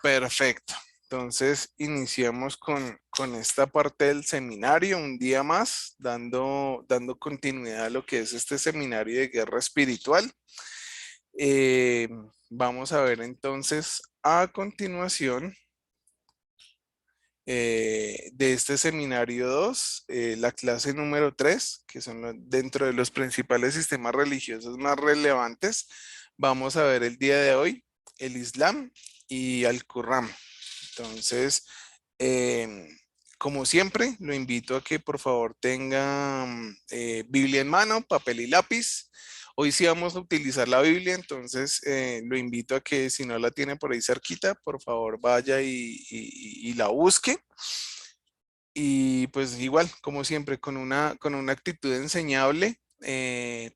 Perfecto. Entonces, iniciamos con esta parte del seminario, un día más, dando continuidad a lo que es este seminario de guerra espiritual. Eh, Vamos a ver entonces a continuación de este seminario 2, la clase número 3, que son dentro de los principales sistemas religiosos más relevantes. Vamos a ver el día de hoy el Islam y al Corán. Entonces, em, como siempre, lo invito a que por favor tengan Biblia en mano, papel y lápiz. Hoy sí vamos a utilizar la Biblia, entonces lo invito a que si no la tiene por ahí cerquita, por favor vaya y la busque. Y pues igual, como siempre, con una actitud enseñable,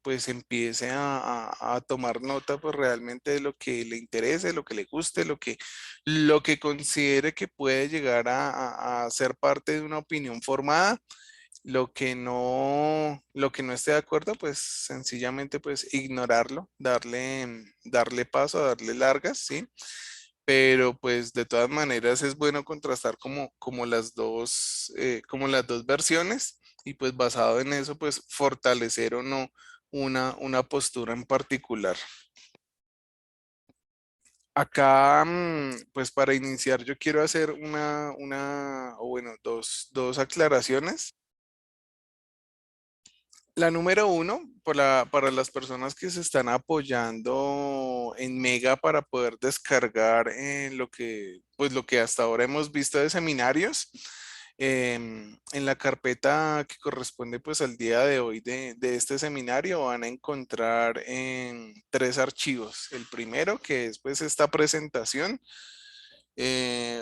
pues empiece a tomar nota pues realmente de lo que le interese, lo que le guste, lo que considere que puede llegar a ser parte de una opinión formada. Lo que no esté de acuerdo, pues sencillamente pues ignorarlo, darle paso, darle largas, ¿sí? Pero pues de todas maneras es bueno contrastar como las dos versiones y pues basado en eso pues fortalecer o no una postura en particular. Acá, pues para iniciar yo quiero hacer o bueno, dos aclaraciones. La número uno, para las personas que se están apoyando en Mega para poder descargar pues lo que hasta ahora hemos visto de seminarios, en la carpeta que corresponde pues al día de hoy de este seminario van a encontrar tres archivos. El primero que es pues esta presentación,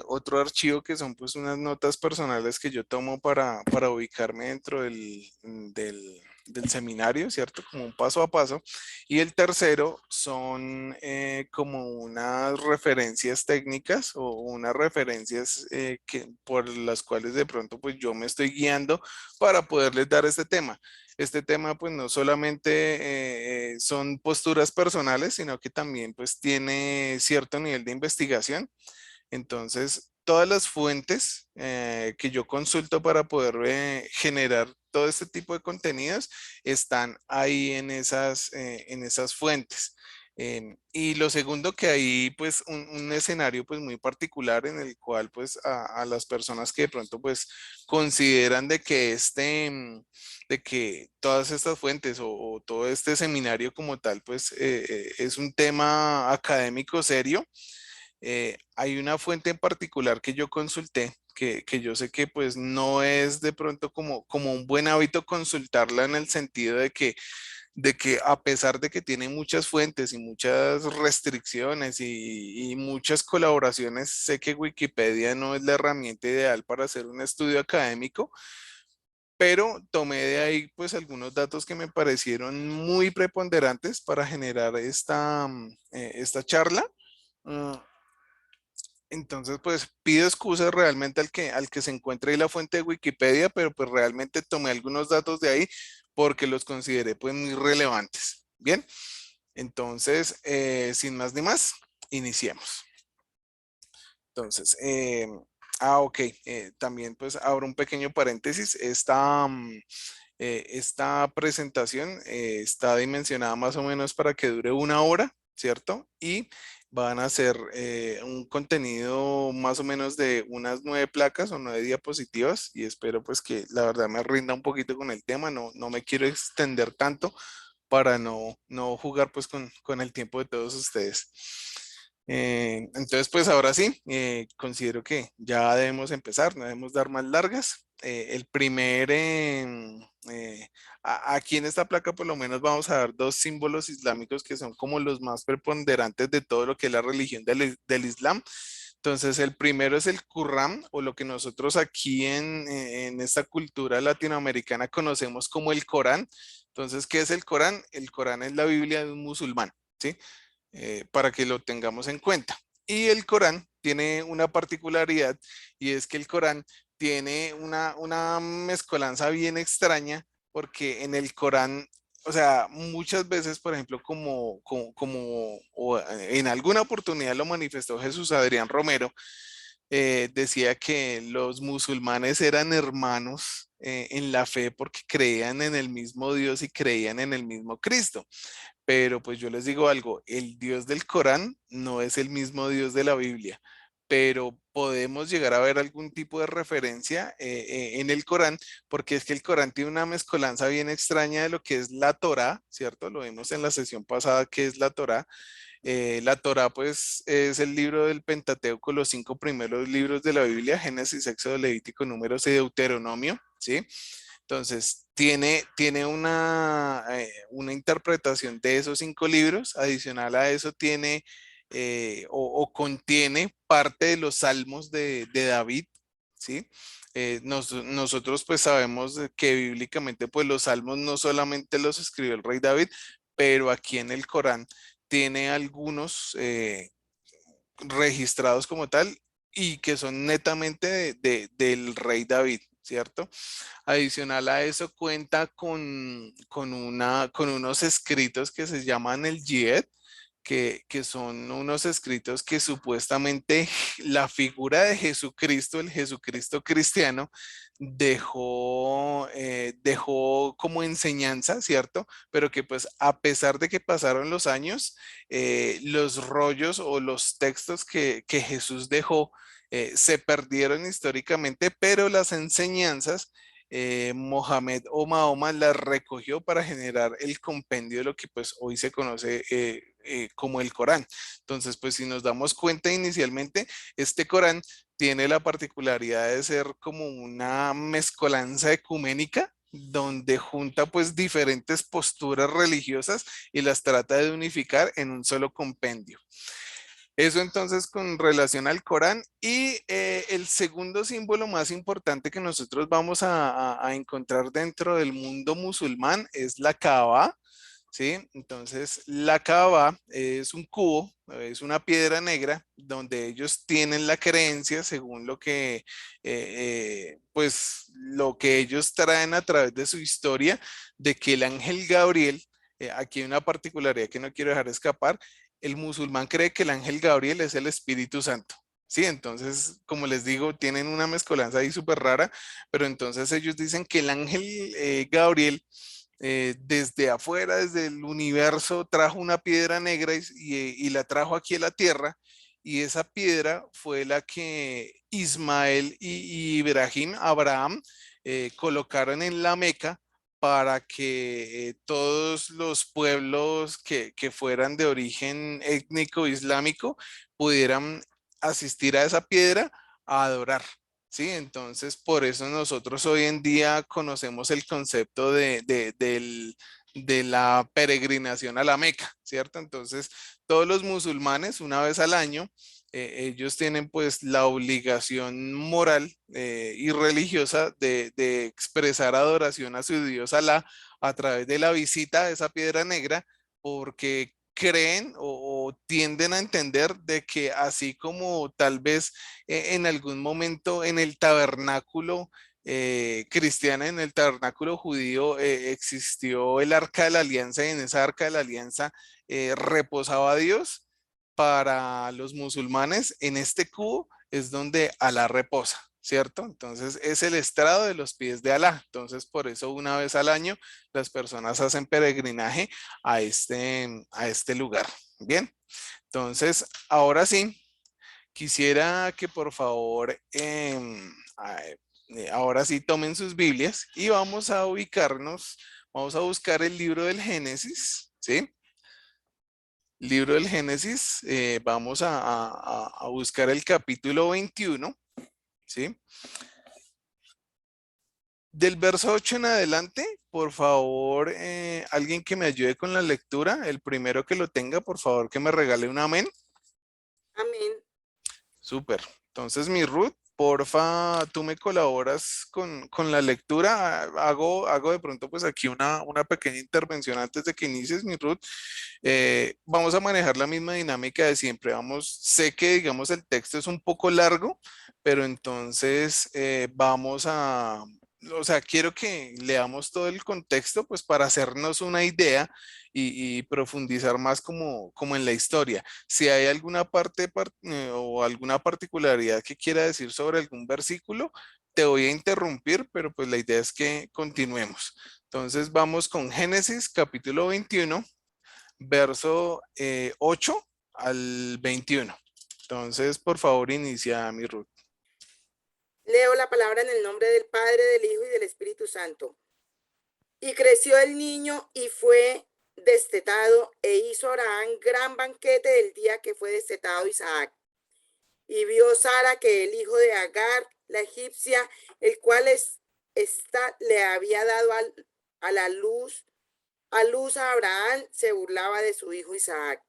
otro archivo que son pues unas notas personales que yo tomo para ubicarme dentro del seminario, ¿cierto? Como un paso a paso. Y el tercero son como unas referencias técnicas o unas referencias por las cuales de pronto pues yo me estoy guiando para poderles dar este tema. Este tema pues no solamente son posturas personales, sino que también pues tiene cierto nivel de investigación. Entonces, todas las fuentes que yo consulto para poder generar todo este tipo de contenidos están ahí en esas fuentes. Y lo segundo, que hay pues un escenario pues muy particular en el cual pues a las personas que de pronto pues consideran de que todas estas fuentes o todo este seminario como tal pues es un tema académico serio. Hay una fuente en particular que yo consulté, que yo sé que pues no es de pronto como un buen hábito consultarla en el sentido de que a pesar de que tiene muchas fuentes y muchas restricciones y muchas colaboraciones, sé que Wikipedia no es la herramienta ideal para hacer un estudio académico, pero tomé de ahí pues algunos datos que me parecieron muy preponderantes para generar esta charla. Mm, Entonces, pues pido excusas realmente al que se encuentre ahí la fuente de Wikipedia, pero pues realmente tomé algunos datos de ahí porque los consideré pues muy relevantes. Bien, entonces, sin más ni más, iniciemos. Entonces, ok, también pues abro un pequeño paréntesis. Esta presentación está dimensionada más o menos para que dure 1 hora, ¿cierto? Y van a ser un contenido más o menos de unas 9 placas o 9 diapositivas y espero pues que la verdad me rinda un poquito con el tema, no me quiero extender tanto para no jugar pues con el tiempo de todos ustedes. Entonces, pues ahora sí, considero que ya debemos empezar, no debemos dar más largas. Aquí en esta placa por lo menos vamos a dar dos símbolos islámicos que son como los más preponderantes de todo lo que es la religión del Islam. Entonces, el primero es el Qur'an, o lo que nosotros aquí en esta cultura latinoamericana conocemos como el Corán. Entonces, ¿qué es el Corán? El Corán es la Biblia de un musulmán, ¿sí? Para que lo tengamos en cuenta. Y el Corán tiene una particularidad y es que el Corán tiene una mezcolanza bien extraña porque en el Corán o sea, muchas veces, por ejemplo, o en alguna oportunidad lo manifestó Jesús Adrián Romero, decía que los musulmanes eran hermanos en la fe porque creían en el mismo Dios y creían en el mismo Cristo. Pero pues yo les digo algo, el Dios del Corán no es el mismo Dios de la Biblia, pero podemos llegar a ver algún tipo de referencia en el Corán, porque es que el Corán tiene una mezcolanza bien extraña de lo que es la Torá, ¿cierto? Lo vimos en la sesión pasada, que es la Torá. La Torá, pues, es el libro del Pentateuco, los cinco primeros libros de la Biblia: Génesis, Éxodo, Levítico, Números y Deuteronomio, ¿sí? Entonces, tiene una interpretación de esos cinco libros. Adicional a eso, tiene o contiene parte de los salmos de David, ¿sí? Nosotros pues sabemos de que bíblicamente pues los salmos no solamente los escribió el rey David, pero aquí en el Corán tiene algunos registrados como tal y que son netamente del rey David, ¿cierto? Adicional a eso, cuenta con unos escritos que se llaman el Jihad, que son unos escritos que supuestamente la figura de Jesucristo, el Jesucristo cristiano, dejó como enseñanza, ¿cierto? Pero que pues a pesar de que pasaron los años, los rollos o los textos que Jesús dejó se perdieron históricamente, pero las enseñanzas Mohamed o Mahoma las recogió para generar el compendio de lo que pues hoy se conoce como el Corán. Entonces, pues si nos damos cuenta inicialmente, este Corán tiene la particularidad de ser como una mezcolanza ecuménica donde junta pues diferentes posturas religiosas y las trata de unificar en un solo compendio. Eso entonces con relación al Corán. Y el segundo símbolo más importante que nosotros vamos a encontrar dentro del mundo musulmán es la Kaaba, ¿sí? Entonces la Kaaba es un cubo, es una piedra negra donde ellos tienen la creencia, según pues lo que ellos traen a través de su historia, de que el ángel Gabriel, aquí hay una particularidad que no quiero dejar escapar: el musulmán cree que el ángel Gabriel es el Espíritu Santo. Sí, entonces, como les digo, tienen una mezcolanza ahí súper rara, pero entonces ellos dicen que el ángel Gabriel desde afuera, desde el universo, trajo una piedra negra y la trajo aquí a la tierra, y esa piedra fue la que Ismael y Ibrahim, Abraham, colocaron en la Meca para que todos los pueblos que fueran de origen étnico islámico pudieran asistir a esa piedra a adorar. Sí, entonces por eso nosotros hoy en día conocemos el concepto de la peregrinación a la Meca, ¿cierto? Entonces, todos los musulmanes, una vez al año, ellos tienen pues la obligación moral y religiosa de expresar adoración a su Dios Alá a través de la visita a esa piedra negra, porque creen o tienden a entender de que así como tal vez en algún momento en el tabernáculo cristiano, en el tabernáculo judío, existió el arca de la alianza, y en esa arca de la alianza reposaba Dios. Para los musulmanes, en este cubo es donde Alá reposa, ¿cierto? Entonces es el estrado de los pies de Alá. Entonces por eso una vez al año las personas hacen peregrinaje a este lugar. Bien, entonces ahora sí, quisiera que por favor, ahora sí tomen sus Biblias y vamos a ubicarnos, vamos a buscar el libro del Génesis, ¿sí? Libro del Génesis, vamos a buscar el capítulo 21, ¿sí? Del verso 8 en adelante, por favor, alguien que me ayude con la lectura, el primero que lo tenga, por favor, que me regale un amén. Amén. Súper. Entonces, mi Ruth, porfa, tú me colaboras con la lectura. Hago de pronto pues aquí una pequeña intervención antes de que inicies, mi Ruth. Vamos a manejar la misma dinámica de siempre. Sé que digamos el texto es un poco largo, pero entonces o sea, quiero que leamos todo el contexto, pues para hacernos una idea y profundizar más como en la historia. Si hay alguna o alguna particularidad que quiera decir sobre algún versículo, te voy a interrumpir, pero pues la idea es que continuemos. Entonces vamos con Génesis capítulo 21, verso 8 al 21. Entonces, por favor, inicia mi Ruth. Leo la palabra en el nombre del Padre, del Hijo y del Espíritu Santo. Y creció el niño y fue destetado, e hizo Abraham gran banquete el día que fue destetado Isaac. Y vio Sara que el hijo de Agar, la egipcia, el cual le había dado a luz a Abraham, se burlaba de su hijo Isaac.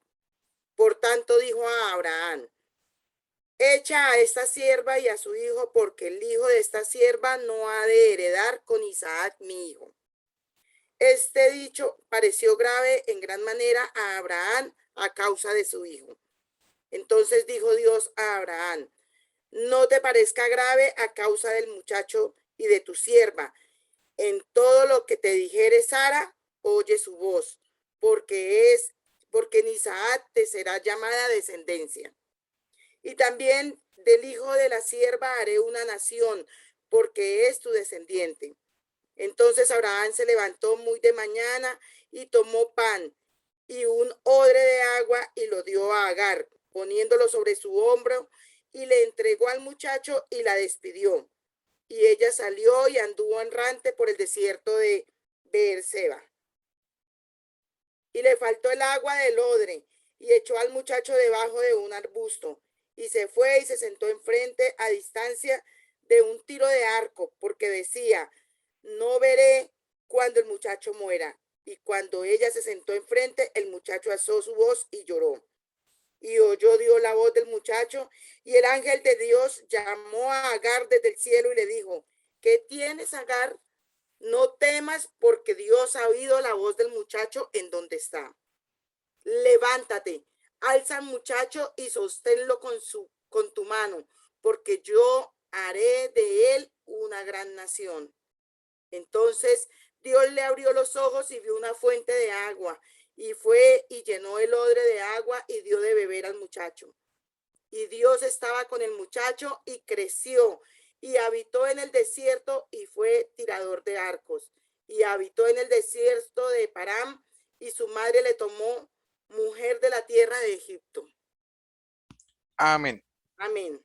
Por tanto dijo a Abraham: echa a esta sierva y a su hijo, porque el hijo de esta sierva no ha de heredar con Isaac mi hijo. Este dicho pareció grave en gran manera a Abraham a causa de su hijo. Entonces dijo Dios a Abraham: no te parezca grave a causa del muchacho y de tu sierva. En todo lo que te dijere Sara, oye su voz, porque en Isaac te será llamada descendencia. Y también del hijo de la sierva haré una nación, porque es tu descendiente. Entonces Abraham se levantó muy de mañana y tomó pan y un odre de agua y lo dio a Agar, poniéndolo sobre su hombro, y le entregó al muchacho y la despidió. Y ella salió y anduvo errante por el desierto de Beerseba. Y le faltó el agua del odre, y echó al muchacho debajo de un arbusto, y se fue y se sentó enfrente a distancia de un tiro de arco, porque decía: no veré cuando el muchacho muera. Y cuando ella se sentó enfrente, el muchacho alzó su voz y lloró. Y oyó Dios la voz del muchacho, y el ángel de Dios llamó a Agar desde el cielo y le dijo: ¿qué tienes, Agar? No temas, porque Dios ha oído la voz del muchacho en donde está. Levántate, alza al muchacho y sosténlo con tu mano, porque yo haré de él una gran nación. Entonces Dios le abrió los ojos y vio una fuente de agua, y fue y llenó el odre de agua y dio de beber al muchacho. Y Dios estaba con el muchacho y creció, y habitó en el desierto y fue tirador de arcos. Y habitó en el desierto de Param, y su madre le tomó mujer de la tierra de Egipto. Amén. Amén.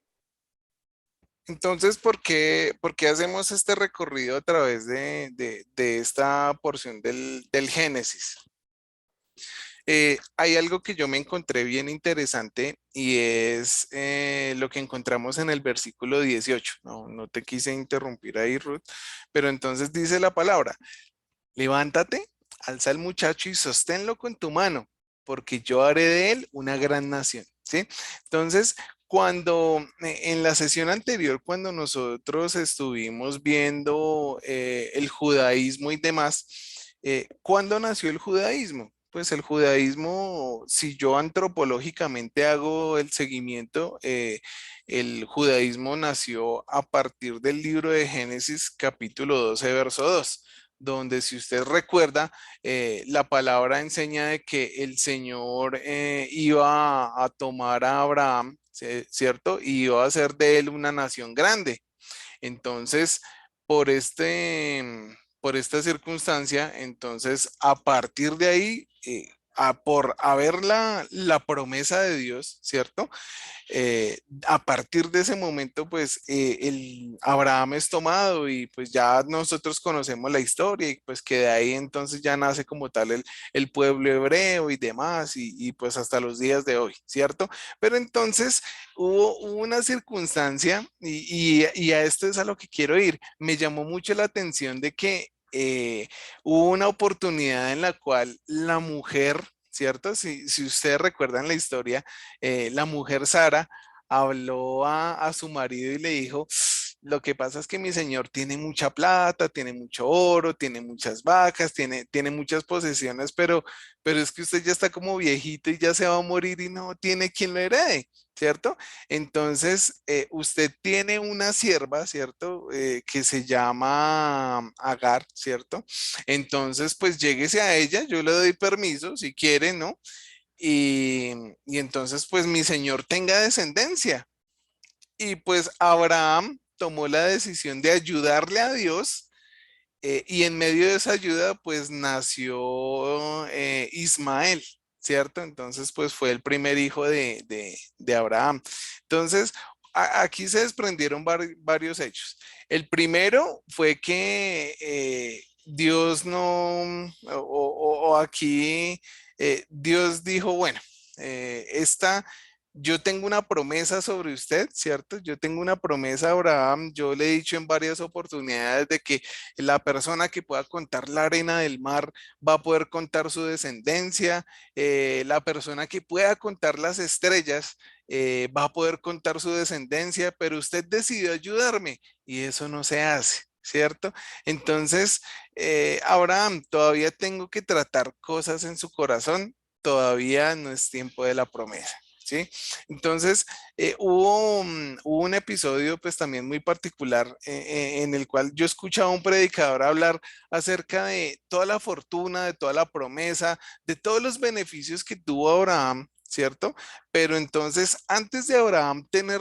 Entonces, por qué hacemos este recorrido a través de esta porción del Génesis? Hay algo que yo me encontré bien interesante y es lo que encontramos en el versículo 18. No, no te quise interrumpir ahí, Ruth, pero entonces dice la palabra: levántate, alza al muchacho y sosténlo con tu mano, porque yo haré de él una gran nación. ¿Sí? Entonces, cuando en la sesión anterior, cuando nosotros estuvimos viendo el judaísmo y demás, ¿cuándo nació el judaísmo? Pues el judaísmo, si yo antropológicamente hago el seguimiento, el judaísmo nació a partir del libro de Génesis capítulo 12 verso 2, donde, si usted recuerda, la palabra enseña de que el Señor iba a tomar a Abraham, ¿cierto? Y iba a hacer de él una nación grande. Entonces, por por esta circunstancia, entonces, a partir de ahí, por haber la promesa de Dios, ¿cierto? A partir de ese momento, pues el Abraham es tomado y pues ya nosotros conocemos la historia y pues que de ahí entonces ya nace como tal el pueblo hebreo y demás y pues hasta los días de hoy, ¿cierto? Pero entonces hubo una circunstancia y a esto es a lo que quiero ir. Me llamó mucho la atención de que hubo una oportunidad en la cual la mujer, ¿cierto? Si ustedes recuerdan la historia, la mujer Sara habló a su marido y le dijo: lo que pasa es que mi señor tiene mucha plata, tiene mucho oro, tiene muchas vacas, tiene muchas posesiones, pero es que usted ya está como viejito y ya se va a morir y no tiene quien lo herede, ¿cierto? Entonces, usted tiene una sierva, ¿cierto? Que se llama Agar, ¿cierto? Entonces, pues lléguese a ella, yo le doy permiso si quiere, ¿no? Y, y entonces, pues mi señor tenga descendencia. Y pues Abraham tomó la decisión de ayudarle a Dios, y en medio de esa ayuda pues nació Ismael, ¿cierto? Entonces pues fue el primer hijo de Abraham. Entonces aquí se desprendieron varios hechos. El primero fue que Dios no, o aquí Dios dijo, bueno, esta yo tengo una promesa sobre usted, ¿cierto? Yo tengo una promesa a Abraham. Yo le he dicho en varias oportunidades de que la persona que pueda contar la arena del mar va a poder contar su descendencia. La persona que pueda contar las estrellas va a poder contar su descendencia, pero usted decidió ayudarme y eso no se hace. ¿Cierto? Entonces, Abraham, todavía tengo que tratar cosas en su corazón, todavía no es tiempo de la promesa. ¿Sí? Entonces, hubo un episodio pues también muy particular, en el cual yo escuchaba a un predicador hablar acerca de toda la fortuna, de toda la promesa, de todos los beneficios que tuvo Abraham, ¿cierto? Pero entonces, antes de Abraham tener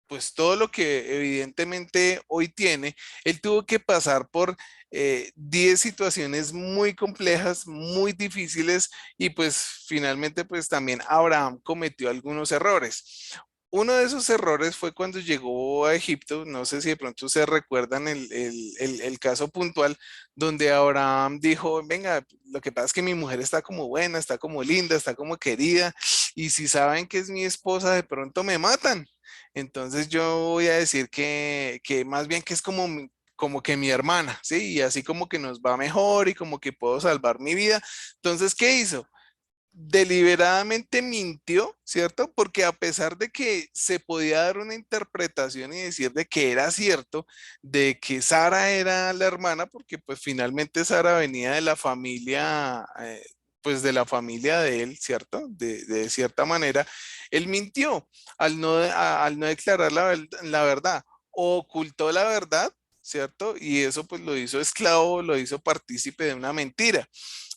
pues todo lo que evidentemente hoy tiene, él tuvo que pasar por 10 situaciones muy complejas, muy difíciles, y pues finalmente pues también Abraham cometió algunos errores. Uno de esos errores fue cuando llegó a Egipto. No sé si de pronto se recuerdan el caso puntual donde Abraham dijo, venga, lo que pasa es que mi mujer está como buena, está como linda, está como querida, y si saben que es mi esposa, de pronto me matan. Entonces yo voy a decir que más bien que es como, como que mi hermana, ¿sí? Y así como que nos va mejor y como que puedo salvar mi vida. Entonces, ¿qué hizo? Deliberadamente mintió, ¿cierto? Porque a pesar de que se podía dar una interpretación y decir de que era cierto, de que Sara era la hermana, porque pues finalmente Sara venía de la familia, pues de la familia de él, ¿cierto? De cierta manera, él mintió al no declarar la verdad, ocultó la verdad, ¿cierto? Y eso pues lo hizo esclavo, lo hizo partícipe de una mentira.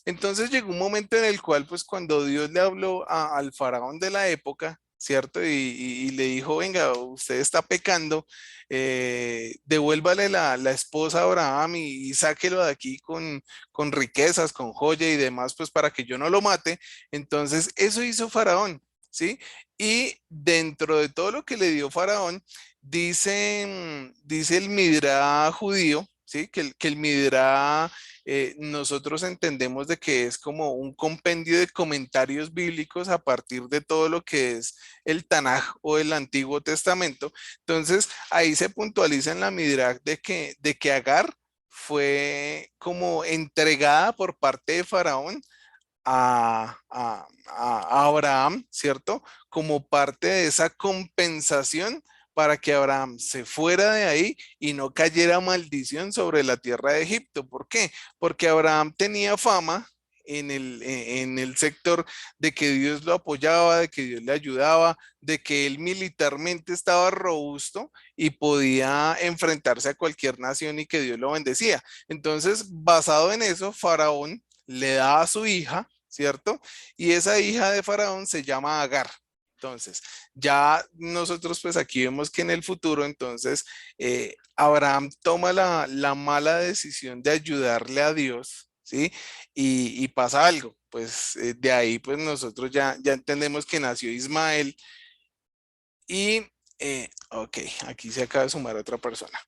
Entonces llegó un momento en el cual, pues cuando Dios le habló al faraón de la época, ¿cierto? Y le dijo, venga, usted está pecando, devuélvale la esposa a Abraham y sáquelo de aquí con riquezas, con joya y demás, pues para que yo no lo mate. Entonces eso hizo faraón, ¿sí? Y dentro de todo lo que le dio faraón, dice el Midrash judío, ¿sí? Que el Midrash, nosotros entendemos de que es como un compendio de comentarios bíblicos a partir de todo lo que es el Tanaj o el Antiguo Testamento. Entonces, ahí se puntualiza en la Midrash de que Agar fue como entregada por parte de Faraón a Abraham, ¿cierto? Como parte de esa compensación para que Abraham se fuera de ahí y no cayera maldición sobre la tierra de Egipto. ¿Por qué? Porque Abraham tenía fama en el sector de que Dios lo apoyaba, de que Dios le ayudaba, de que él militarmente estaba robusto y podía enfrentarse a cualquier nación y que Dios lo bendecía. Entonces, basado en eso, Faraón le da a su hija, ¿cierto? Y esa hija de Faraón se llama Agar. Entonces, ya nosotros pues aquí vemos que en el futuro, entonces, Abraham toma la mala decisión de ayudarle a Dios, ¿sí? Y pasa algo, pues de ahí pues nosotros ya entendemos que nació Ismael y, ok, aquí se acaba de sumar otra persona.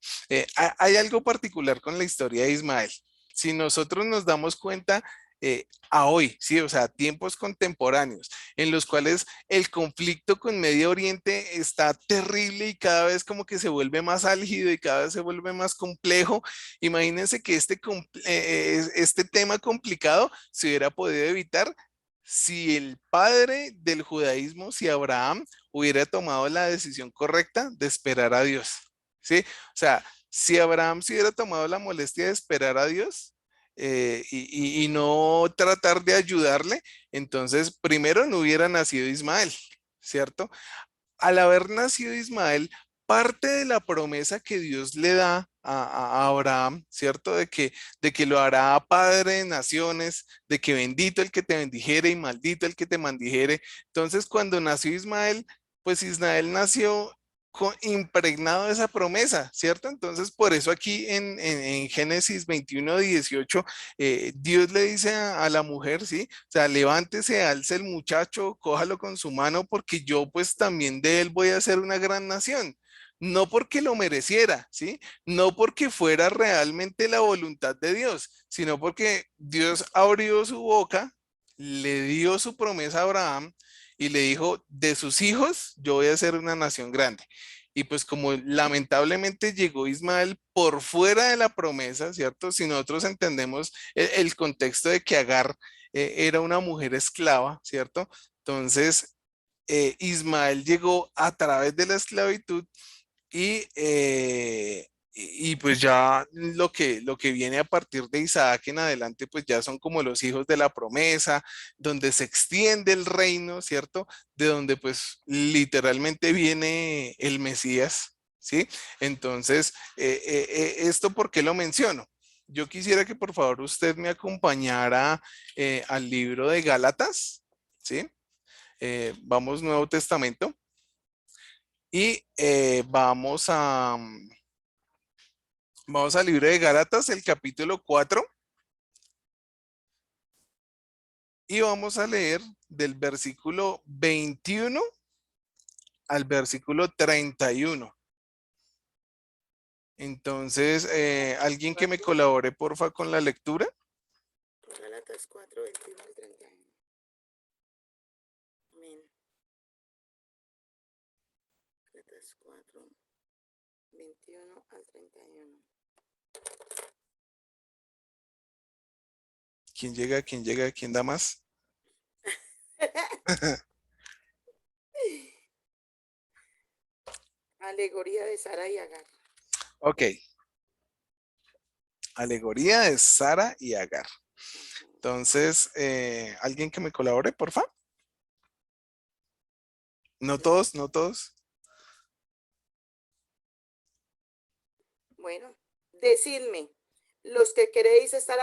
Hay algo particular con la historia de Ismael. Si nosotros nos damos cuenta a hoy, sí, o sea, tiempos contemporáneos en los cuales el conflicto con Medio Oriente está terrible y cada vez como que se vuelve más álgido y cada vez se vuelve más complejo. Imagínense que este tema complicado se hubiera podido evitar si el padre del judaísmo, si Abraham hubiera tomado la decisión correcta de esperar a Dios, ¿sí? O sea, si Abraham se hubiera tomado la molestia de esperar a Dios y no tratar de ayudarle, entonces primero no hubiera nacido Ismael, ¿cierto? Al haber nacido Ismael, parte de la promesa que Dios le da a Abraham, ¿cierto? De que lo hará padre de naciones, de que bendito el que te bendijere y maldito el que te maldijere. Entonces, cuando nació Ismael, pues Ismael nació impregnado de esa promesa, ¿cierto? Entonces, por eso aquí en Génesis 21:18, Dios le dice a la mujer, ¿sí? O sea, levántese, alce el muchacho, cójalo con su mano, porque yo pues también de él voy a hacer una gran nación. No porque lo mereciera, ¿sí? No porque fuera realmente la voluntad de Dios, sino porque Dios abrió su boca, le dio su promesa a Abraham y le dijo, de sus hijos yo voy a hacer una nación grande. Y pues como lamentablemente llegó Ismael por fuera de la promesa, ¿cierto? Si nosotros entendemos el contexto de que Agar era una mujer esclava, ¿cierto? Entonces, Ismael llegó a través de la esclavitud y pues ya lo que viene a partir de Isaac en adelante, pues ya son como los hijos de la promesa, donde se extiende el reino, ¿cierto? De donde pues literalmente viene el Mesías, ¿sí? Entonces, ¿esto por qué lo menciono? Yo quisiera que por favor usted me acompañara al libro de Gálatas, ¿sí? Vamos Nuevo Testamento y vamos al libro de Gálatas, el capítulo 4, y vamos a leer del versículo 21 al versículo 31. Entonces, alguien que me colabore, porfa, con la lectura. Gálatas 4, 21 al 31. Amén. Gálatas 4, 21 al 31. ¿Quién llega? ¿Quién llega? ¿Quién da más? Alegoría de Sara y Agar. Ok, alegoría de Sara y Agar. Entonces, alguien que me colabore, porfa. No todos, no todos. Bueno, decidme, los que queréis estar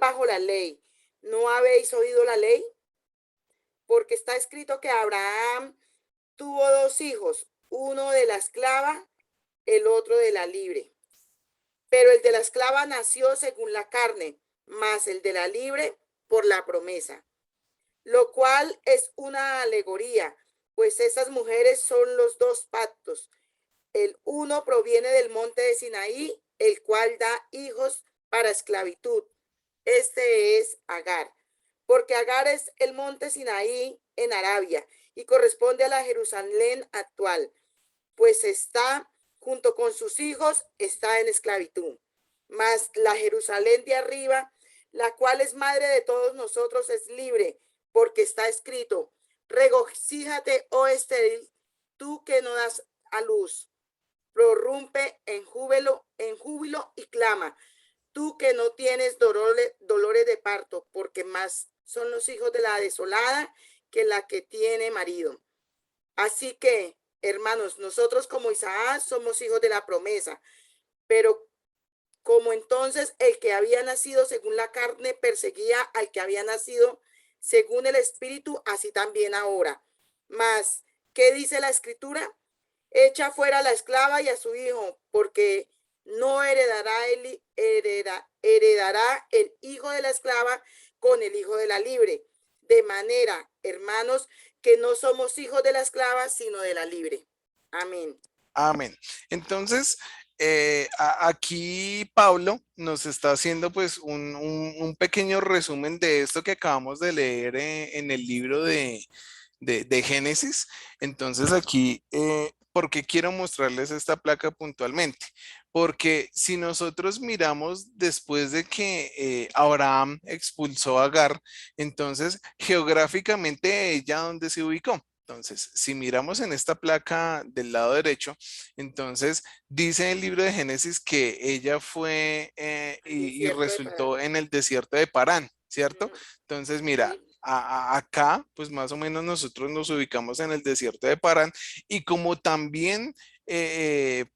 bajo la ley, ¿no habéis oído la ley? Porque está escrito que Abraham tuvo dos hijos, uno de la esclava, el otro de la libre. Pero el de la esclava nació según la carne, mas el de la libre por la promesa, lo cual es una alegoría, pues esas mujeres son los dos pactos. El uno proviene del monte de Sinaí, el cual da hijos para esclavitud. Este es Agar, porque Agar es el monte Sinaí en Arabia y corresponde a la Jerusalén actual, pues está junto con sus hijos, está en esclavitud. Mas la Jerusalén de arriba, la cual es madre de todos nosotros, es libre, porque está escrito, regocíjate, oh estéril, tú que no das a luz, prorrumpe en júbilo y clama, tú que no tienes dolores de parto, porque más son los hijos de la desolada que la que tiene marido. Así que, hermanos, nosotros como Isaac somos hijos de la promesa, pero como entonces el que había nacido según la carne perseguía al que había nacido según el espíritu, así también ahora. Mas, ¿qué dice la escritura? Echa fuera a la esclava y a su hijo, porque no heredará el hijo de la esclava con el hijo de la libre. De manera, hermanos, que no somos hijos de la esclava, sino de la libre. Amén. Amén. Entonces, aquí Pablo nos está haciendo pues un pequeño resumen de esto que acabamos de leer en el libro de Génesis. Entonces aquí, ¿por qué quiero mostrarles esta placa puntualmente? Porque si nosotros miramos después de que Abraham expulsó a Agar, entonces geográficamente ella, ¿dónde se ubicó? Entonces, si miramos en esta placa del lado derecho, entonces dice el libro de Génesis que ella fue Al y desierto de Parán. resultó en el desierto de Parán, ¿cierto? Ujú, Entonces, mira, sí, acá, pues más o menos nosotros nos ubicamos en el desierto de Parán y como también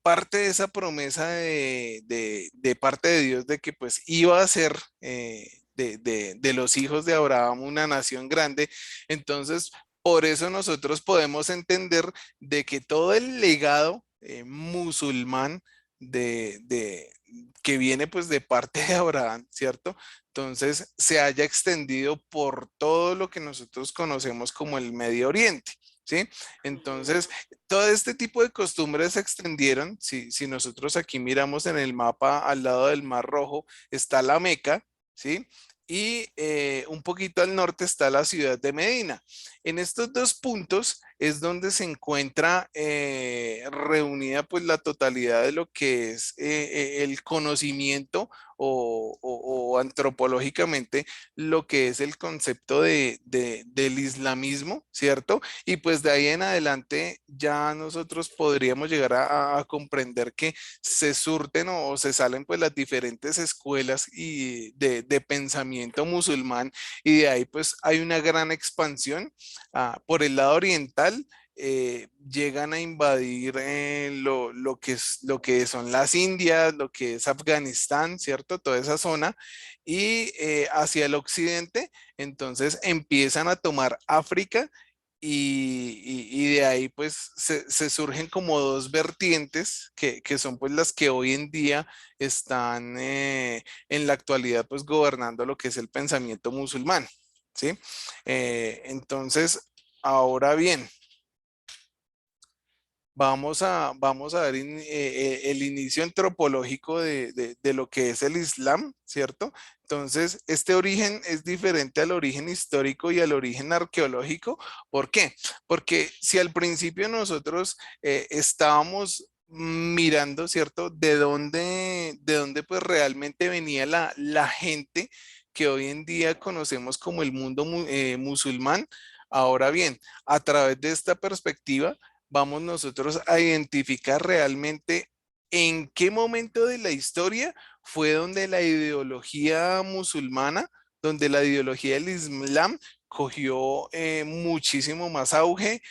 parte de esa promesa de parte de Dios de que pues iba a ser de los hijos de Abraham una nación grande, entonces por eso nosotros podemos entender de que todo el legado musulmán que viene pues de parte de Abraham, ¿cierto? Entonces se haya extendido por todo lo que nosotros conocemos como el Medio Oriente, ¿sí? ujú, Entonces, todo este tipo de costumbres se extendieron. Si nosotros aquí miramos en el mapa al lado del Mar Rojo, está la Meca, ¿sí? Y un poquito al norte está la ciudad de Medina. En estos dos puntos es donde se encuentra reunida pues la totalidad de lo que es el conocimiento o antropológicamente lo que es el concepto del islamismo, ¿cierto? Y pues de ahí en adelante ya nosotros podríamos llegar a comprender que se surten o se salen pues las diferentes escuelas y de pensamiento musulmán y de ahí pues hay una gran expansión por el lado oriental. Llegan a invadir lo que son las Indias, lo que es Afganistán, ¿cierto? Toda esa zona. Y hacia el occidente, entonces empiezan a tomar África y de ahí pues se surgen como dos vertientes que son pues las que hoy en día están en la actualidad pues gobernando lo que es el pensamiento musulmán, ¿sí? Entonces, ahora bien, vamos a ver el inicio antropológico de lo que es el Islam, ¿cierto? Entonces, este origen es diferente al origen histórico y al origen arqueológico. ¿Por qué? Porque si al principio nosotros estábamos mirando, ¿cierto? De dónde pues realmente venía la gente que hoy en día conocemos como el mundo musulmán. Ahora bien, a través de esta perspectiva, vamos nosotros a identificar realmente en qué momento de la historia fue donde la ideología musulmana, donde la ideología del Islam cogió muchísimo más auge,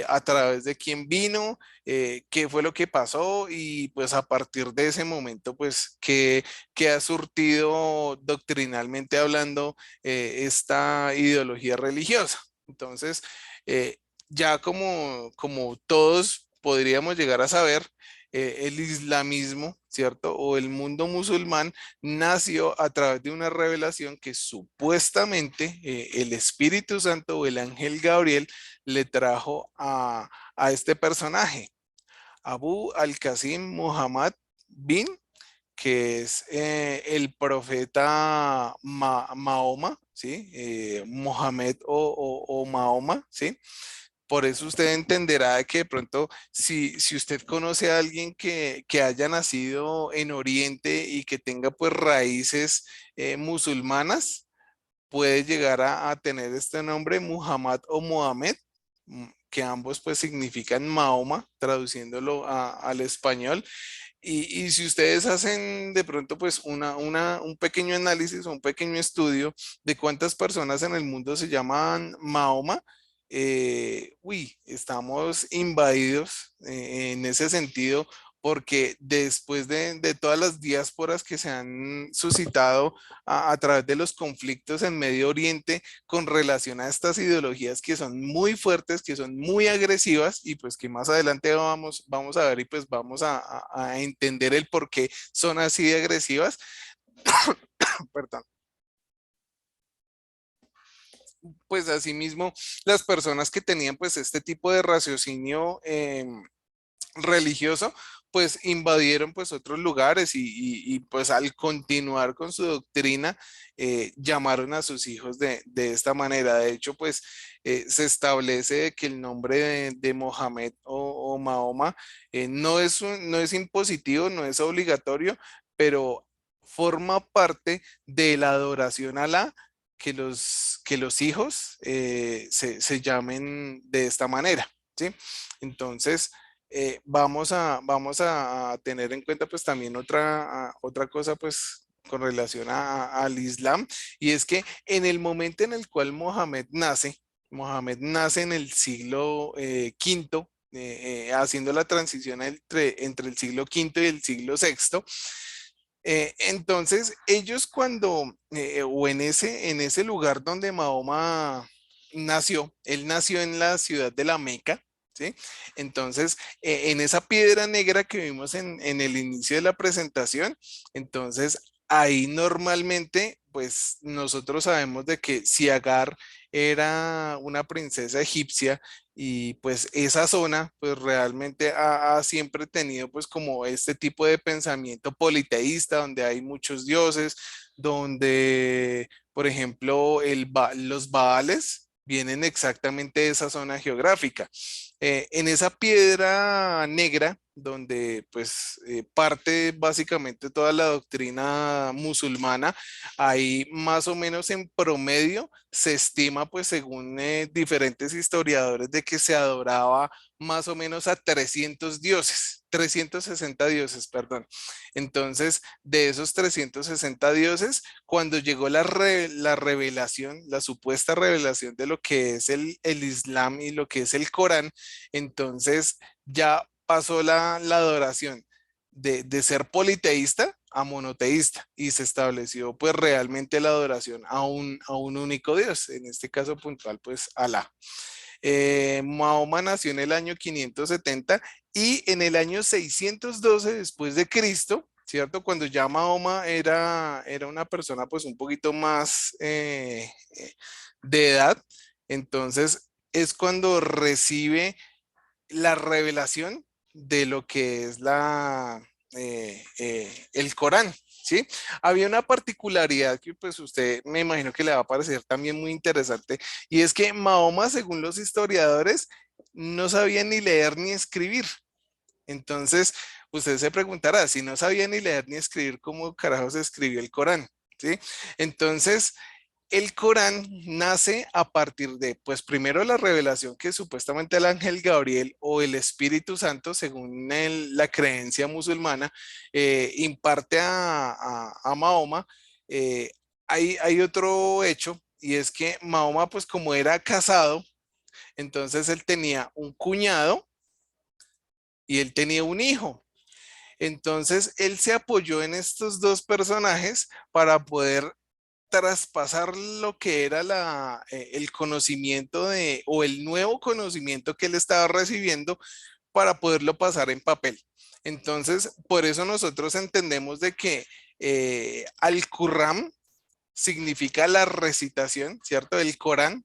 a través de quién vino, qué fue lo que pasó y pues a partir de ese momento pues qué ha surtido doctrinalmente hablando esta ideología religiosa. Entonces, eh, ya como todos podríamos llegar a saber, el islamismo, ¿cierto? O el mundo musulmán nació a través de una revelación que supuestamente el Espíritu Santo o el ángel Gabriel le trajo a este personaje, Abu al-Qasim Muhammad bin, que es el profeta Mahoma, ¿sí? Mohamed o Mahoma, ¿sí? Por eso usted entenderá que de pronto, si usted conoce a alguien que haya nacido en Oriente y que tenga pues raíces musulmanas, puede llegar a tener este nombre Muhammad o Mohamed, que ambos pues significan Mahoma, traduciéndolo al español. Y si ustedes hacen de pronto pues un pequeño análisis o un pequeño estudio de cuántas personas en el mundo se llaman Mahoma, estamos invadidos en ese sentido porque después de todas las diásporas que se han suscitado a través de los conflictos en Medio Oriente con relación a estas ideologías que son muy fuertes, que son muy agresivas y pues que más adelante vamos a ver y pues vamos a entender el por qué son así de agresivas. Perdón. Pues asimismo, las personas que tenían pues este tipo de raciocinio religioso, pues invadieron pues otros lugares pues al continuar con su doctrina, llamaron a sus hijos de esta manera. De hecho, pues se establece que el nombre de Mohamed o Mahoma no es impositivo, no es obligatorio, pero forma parte de la adoración a Alá que los hijos se llamen de esta manera, ¿sí? Entonces, vamos a tener en cuenta pues también otra cosa pues con relación al Islam, y es que en el momento en el cual Mohamed nace en el siglo quinto, haciendo la transición entre el siglo quinto y el siglo sexto. Entonces, ellos cuando, o en ese lugar donde Mahoma nació, él nació en la ciudad de la Meca, ¿sí? Entonces, en esa piedra negra que vimos en el inicio de la presentación, entonces ahí normalmente, pues nosotros sabemos de que si Agar era una princesa egipcia, y pues esa zona pues realmente ha siempre tenido pues como este tipo de pensamiento politeísta donde hay muchos dioses, donde por ejemplo los Baales vienen exactamente de esa zona geográfica. En esa piedra negra, donde pues parte básicamente toda la doctrina musulmana, ahí más o menos en promedio se estima, pues según diferentes historiadores, de que se adoraba más o menos a 300 dioses, 360 dioses, perdón. Entonces, de esos 360 dioses, cuando llegó la revelación, la supuesta revelación de lo que es el Islam y lo que es el Corán, entonces ya pasó la adoración de ser politeísta a monoteísta, y se estableció pues realmente la adoración a un único Dios, en este caso puntual pues Alá. Mahoma nació en el año 570 y en el año 612 después de Cristo, ¿cierto? Cuando ya Mahoma era una persona pues un poquito más de edad, entonces es cuando recibe la revelación de lo que es el Corán, ¿sí? Había una particularidad que pues usted me imagino que le va a parecer también muy interesante, y es que Mahoma, según los historiadores, no sabía ni leer ni escribir. Entonces, usted se preguntará, si no sabía ni leer ni escribir, ¿cómo carajos escribió el Corán? ¿Sí? Entonces, el Corán nace a partir de, pues primero la revelación que supuestamente el ángel Gabriel o el Espíritu Santo, según la creencia musulmana, imparte a Mahoma. Eh, hay otro hecho, y es que Mahoma, pues como era casado, entonces él tenía un cuñado y él tenía un hijo. Entonces él se apoyó en estos dos personajes para poder traspasar lo que era el conocimiento o el nuevo conocimiento que él estaba recibiendo, para poderlo pasar en papel. Entonces, por eso nosotros entendemos de que Al-Qur'an significa la recitación, ¿cierto? El Corán,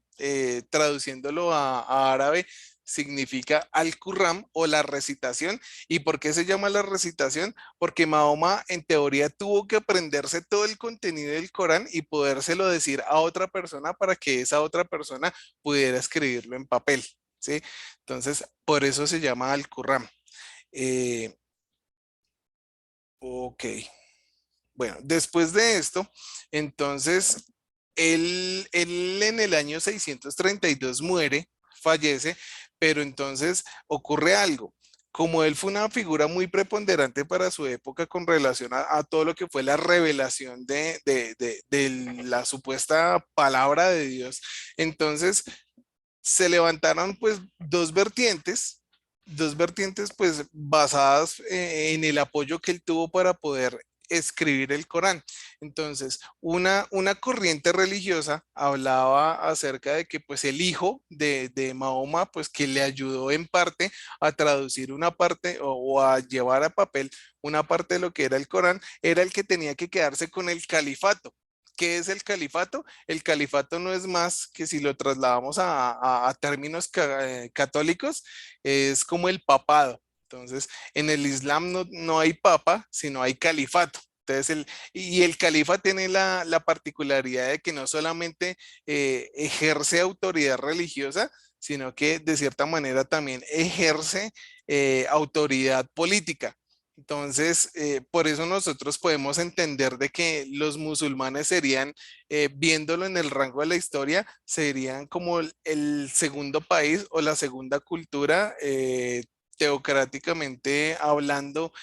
traduciéndolo a árabe, significa Al-Qur'an o la recitación. ¿Y por qué se llama la recitación? Porque Mahoma en teoría tuvo que aprenderse todo el contenido del Corán y podérselo decir a otra persona para que esa otra persona pudiera escribirlo en papel, ¿sí? Entonces, por eso se llama Al-Qur'an. Eh, ok. Bueno, después de esto, entonces, él en el año 632 muere, fallece, pero entonces ocurre algo. Como él fue una figura muy preponderante para su época con relación a todo lo que fue la revelación de la supuesta palabra de Dios, entonces se levantaron pues dos vertientes pues basadas en el apoyo que él tuvo para poder escribir el Corán. Entonces, una corriente religiosa hablaba acerca de que pues el hijo de Mahoma, pues que le ayudó en parte a traducir una parte o a llevar a papel una parte de lo que era el Corán, era el que tenía que quedarse con el califato. ¿Qué es el califato? El califato no es más que, si lo trasladamos a términos católicos, es como el papado. Entonces, en el Islam no hay papa, sino hay califato. Entonces, y el califa tiene la particularidad de que no solamente ejerce autoridad religiosa, sino que de cierta manera también ejerce autoridad política. Entonces, por eso nosotros podemos entender de que los musulmanes serían, viéndolo en el rango de la historia, serían como el segundo país o la segunda cultura, teocráticamente hablando,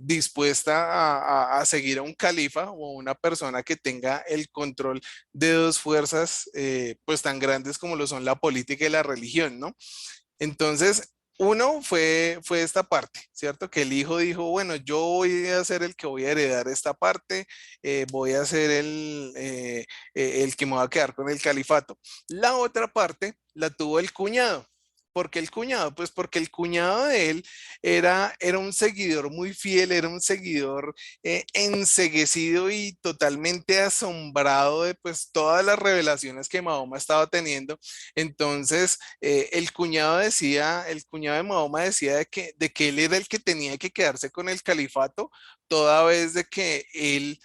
dispuesta a seguir a un califa o una persona que tenga el control de dos fuerzas, pues tan grandes como lo son la política y la religión, ¿no? Entonces, uno fue esta parte, ¿cierto? Que el hijo dijo, bueno, yo voy a ser el que voy a heredar esta parte, voy a ser el que me va a quedar con el califato. La otra parte la tuvo el cuñado. ¿Por qué el cuñado? Pues porque el cuñado de él era un seguidor muy fiel, era un seguidor enceguecido y totalmente asombrado de pues todas las revelaciones que Mahoma estaba teniendo. Entonces, el cuñado de Mahoma decía de que él era el que tenía que quedarse con el califato, toda vez de que él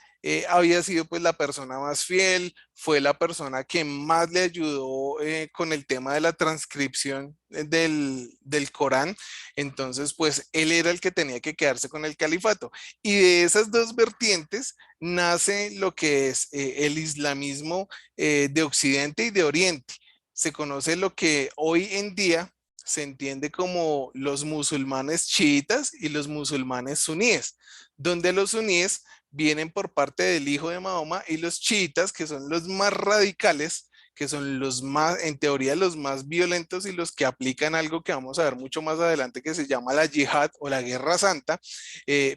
había sido pues la persona más fiel, fue la persona que más le ayudó con el tema de la transcripción del Corán. Entonces, pues él era el que tenía que quedarse con el califato. Y de esas dos vertientes nace lo que es el islamismo de Occidente y de Oriente. Se conoce lo que hoy en día se entiende como los musulmanes chiitas y los musulmanes suníes, donde los suníes vienen por parte del hijo de Mahoma y los chiitas, que son los más radicales, que son los más, en teoría, los más violentos y los que aplican algo que vamos a ver mucho más adelante que se llama la yihad o la guerra santa,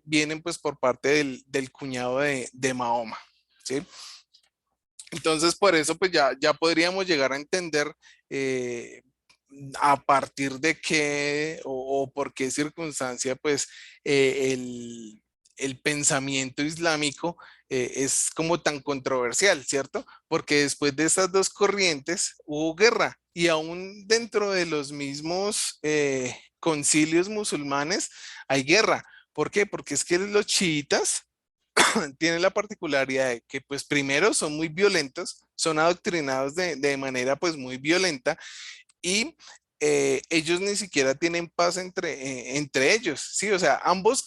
vienen pues por parte del cuñado de Mahoma, ¿sí? Entonces, por eso, pues ya podríamos llegar a entender eh, a partir de qué o por qué circunstancia, pues, el pensamiento islámico es como tan controversial, ¿cierto? Porque después de estas dos corrientes hubo guerra y aún dentro de los mismos concilios musulmanes hay guerra. ¿Por qué? Porque es que los chiitas tienen la particularidad de que pues primero son muy violentos, son adoctrinados de manera pues muy violenta y ellos ni siquiera tienen paz entre ellos, ¿sí? O sea, ambos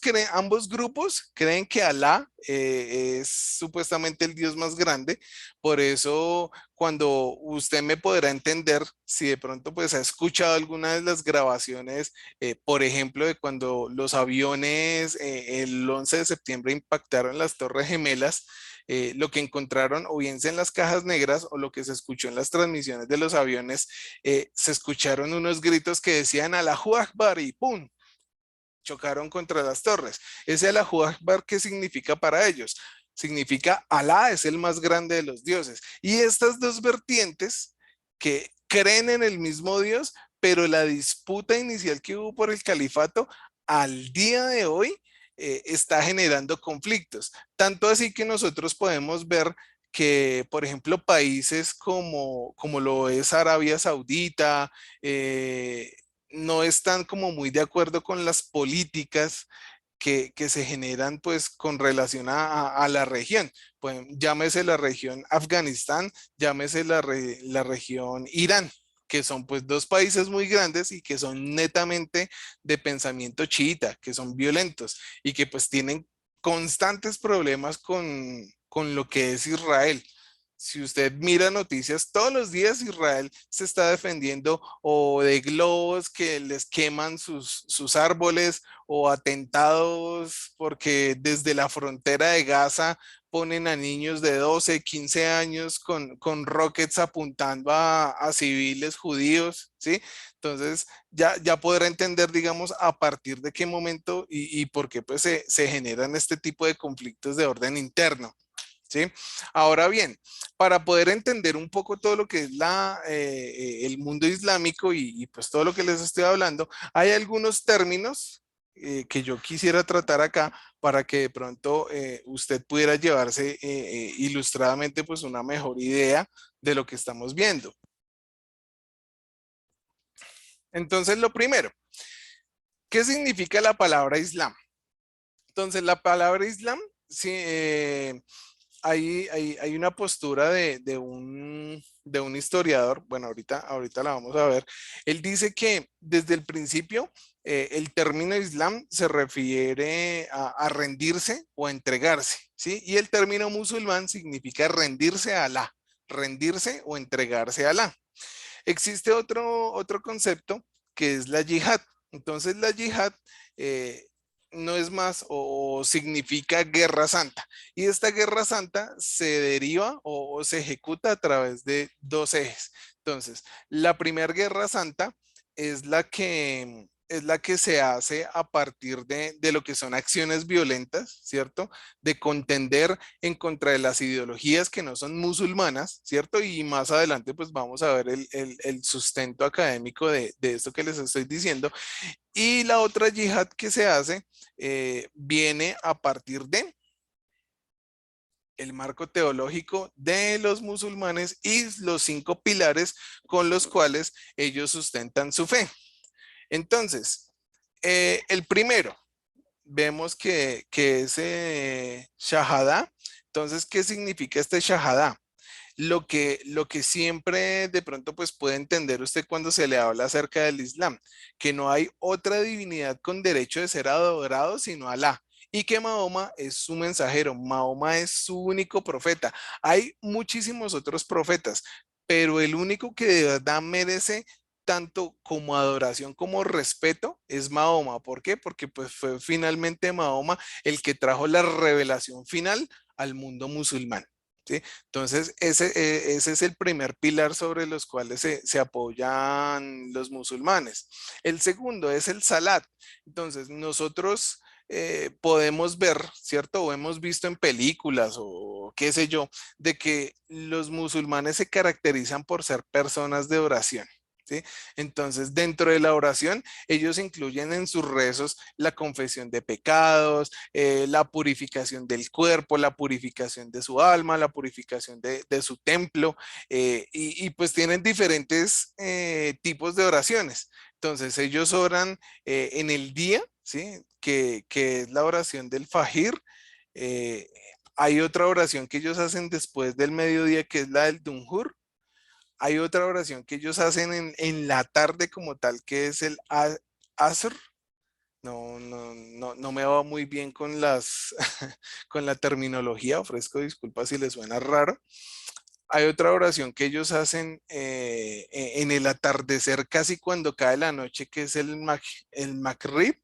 grupos creen que Alá es supuestamente el Dios más grande, por eso cuando usted me podrá entender, si de pronto pues ha escuchado alguna de las grabaciones, por ejemplo, de cuando los aviones el 11 de septiembre impactaron las Torres Gemelas, lo que encontraron o bien sea en las cajas negras o lo que se escuchó en las transmisiones de los aviones, se escucharon unos gritos que decían Allahu Akbar y ¡pum! Chocaron contra las torres. Ese Allahu Akbar, ¿qué significa para ellos? Significa Alá es el más grande de los dioses. Y estas dos vertientes que creen en el mismo Dios, pero la disputa inicial que hubo por el califato al día de hoy está generando conflictos. Tanto así que nosotros podemos ver que, por ejemplo, países como lo es Arabia Saudita, no están como muy de acuerdo con las políticas que se generan pues con relación a la región. Pues llámese la región Afganistán, llámese la región Irán, que son pues dos países muy grandes y que son netamente de pensamiento chiita, que son violentos y que pues tienen constantes problemas con lo que es Israel. Si usted mira noticias, todos los días Israel se está defendiendo o de globos que les queman sus árboles o atentados porque desde la frontera de Gaza ponen a niños de 12, 15 años con rockets apuntando a civiles judíos, ¿sí? Entonces ya podrá entender, digamos, a partir de qué momento y por qué pues se generan este tipo de conflictos de orden interno. ¿Sí? Ahora bien, para poder entender un poco todo lo que es el mundo islámico pues todo lo que les estoy hablando, hay algunos términos que yo quisiera tratar acá para que de pronto usted pudiera llevarse ilustradamente pues una mejor idea de lo que estamos viendo. Entonces, lo primero, ¿qué significa la palabra Islam? Entonces, la palabra Islam, sí, hay una postura de un historiador, bueno, ahorita la vamos a ver. Él dice que desde el principio el término Islam se refiere a rendirse o a entregarse, ¿sí? Y el término musulmán significa rendirse a Alá, rendirse o entregarse a Alá. Existe otro concepto que es la yihad. Entonces la yihad eh, no es más o significa guerra santa. Y esta guerra santa se deriva o se ejecuta a través de dos ejes. Entonces, la primera guerra santa es la que se hace a partir de lo que son acciones violentas, ¿cierto? De contender en contra de las ideologías que no son musulmanas, ¿cierto? Y más adelante pues vamos a ver el sustento académico de esto que les estoy diciendo. Y la otra yihad que se hace viene a partir de el marco teológico de los musulmanes y los 5 pilares con los cuales ellos sustentan su fe. Entonces, el primero, vemos que es Shahada. Entonces, ¿qué significa este Shahada? Lo que siempre de pronto pues puede entender usted cuando se le habla acerca del Islam, que no hay otra divinidad con derecho de ser adorado sino Alá. Y que Mahoma es su mensajero, Mahoma es su único profeta. Hay muchísimos otros profetas, pero el único que de verdad merece tanto como adoración como respeto es Mahoma. ¿Por qué? Porque pues fue finalmente Mahoma el que trajo la revelación final al mundo musulmán. ¿Sí? Entonces, ese es el primer pilar sobre los cuales se apoyan los musulmanes. El segundo es el salat. Entonces, nosotros podemos ver, ¿cierto? O hemos visto en películas o qué sé yo, de que los musulmanes se caracterizan por ser personas de oración. ¿Sí? Entonces, dentro de la oración, ellos incluyen en sus rezos la confesión de pecados, la purificación del cuerpo, la purificación de su alma, la purificación de su templo, y pues tienen diferentes tipos de oraciones. Entonces, ellos oran en el día, ¿sí? Que es la oración del Fajir. eh, Hay otra oración que ellos hacen después del mediodía, que es la del Dunhur. Hay otra oración que ellos hacen en la tarde como tal, que es el Asr. No me va muy bien con con la terminología, ofrezco disculpas si les suena raro. Hay otra oración que ellos hacen en el atardecer, casi cuando cae la noche, que es el Maghrib.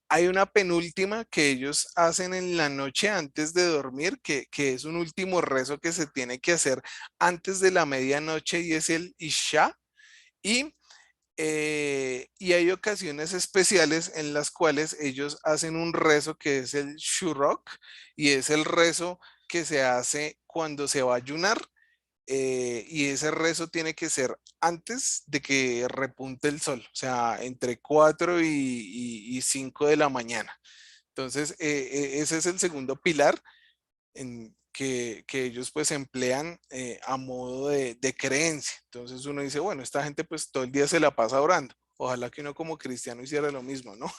Hay una penúltima que ellos hacen en la noche antes de dormir, que es un último rezo que se tiene que hacer antes de la medianoche y es el Isha. Y y hay ocasiones especiales en las cuales ellos hacen un rezo que es el Shurok, y es el rezo que se hace cuando se va a ayunar, y ese rezo tiene que ser antes de que repunte el sol, o sea, entre 4 y 5 de la mañana. Entonces, ese es el segundo pilar que ellos pues emplean a modo de creencia. Entonces uno dice, bueno, esta gente pues todo el día se la pasa orando. Ojalá que uno como cristiano hiciera lo mismo, ¿no?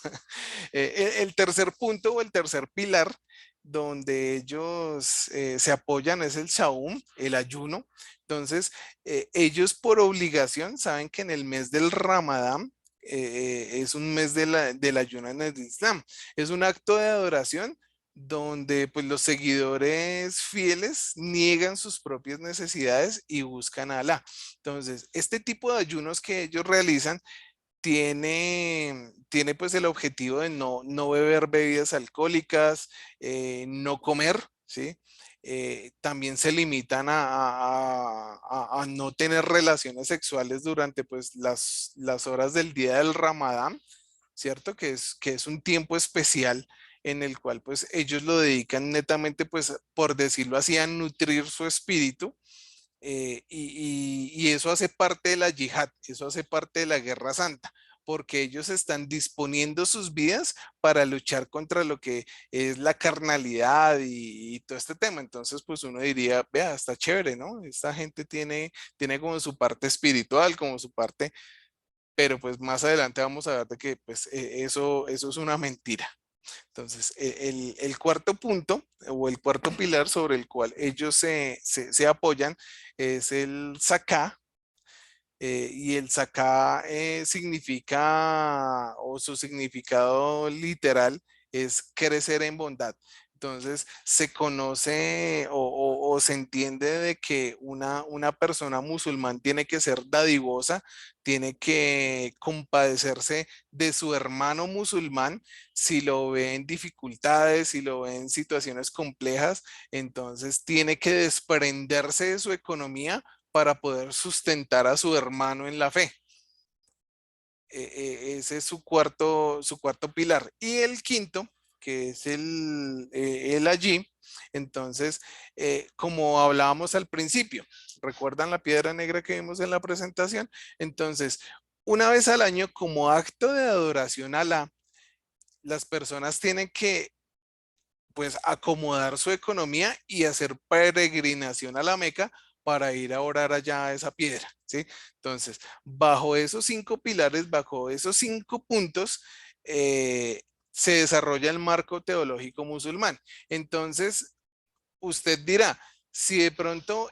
El tercer punto o el tercer pilar donde ellos se apoyan es el Saum, el ayuno. Entonces, ellos por obligación saben que en el mes del Ramadán es un mes del ayuno en el Islam. Es un acto de adoración donde pues los seguidores fieles niegan sus propias necesidades y buscan a Alá. Entonces, este tipo de ayunos que ellos realizan tiene pues el objetivo de no beber bebidas alcohólicas, no comer, ¿sí? También se limitan a no tener relaciones sexuales durante pues las horas del día del Ramadán, ¿cierto? Que es un tiempo especial en el cual pues ellos lo dedican netamente pues por decirlo así a nutrir su espíritu, y eso hace parte de la yihad, eso hace parte de la guerra santa, porque ellos están disponiendo sus vidas para luchar contra lo que es la carnalidad y todo este tema. Entonces, pues uno diría, vea, está chévere, ¿no? Esta gente tiene como su parte espiritual, como su parte, pero pues más adelante vamos a ver de que pues eso es una mentira. Entonces, el cuarto punto o el cuarto pilar sobre el cual ellos se apoyan es el Saká. y el Saká significa, o su significado literal es crecer en bondad. Entonces, se conoce o se entiende de que una persona musulmán tiene que ser dadivosa, tiene que compadecerse de su hermano musulmán si lo ve en dificultades, si lo ve en situaciones complejas, entonces tiene que desprenderse de su economía para poder sustentar a su hermano en la fe. Ese es su cuarto pilar. Y el quinto, que es el allí, entonces, como hablábamos al principio, ¿recuerdan la piedra negra que vimos en la presentación? Entonces, una vez al año, como acto de adoración a Alá, las personas tienen que pues acomodar su economía y hacer peregrinación a la Meca para ir a orar allá a esa piedra, ¿sí? Entonces, bajo esos 5 pilares, bajo esos 5 puntos, se desarrolla el marco teológico musulmán. Entonces, usted dirá, si de pronto,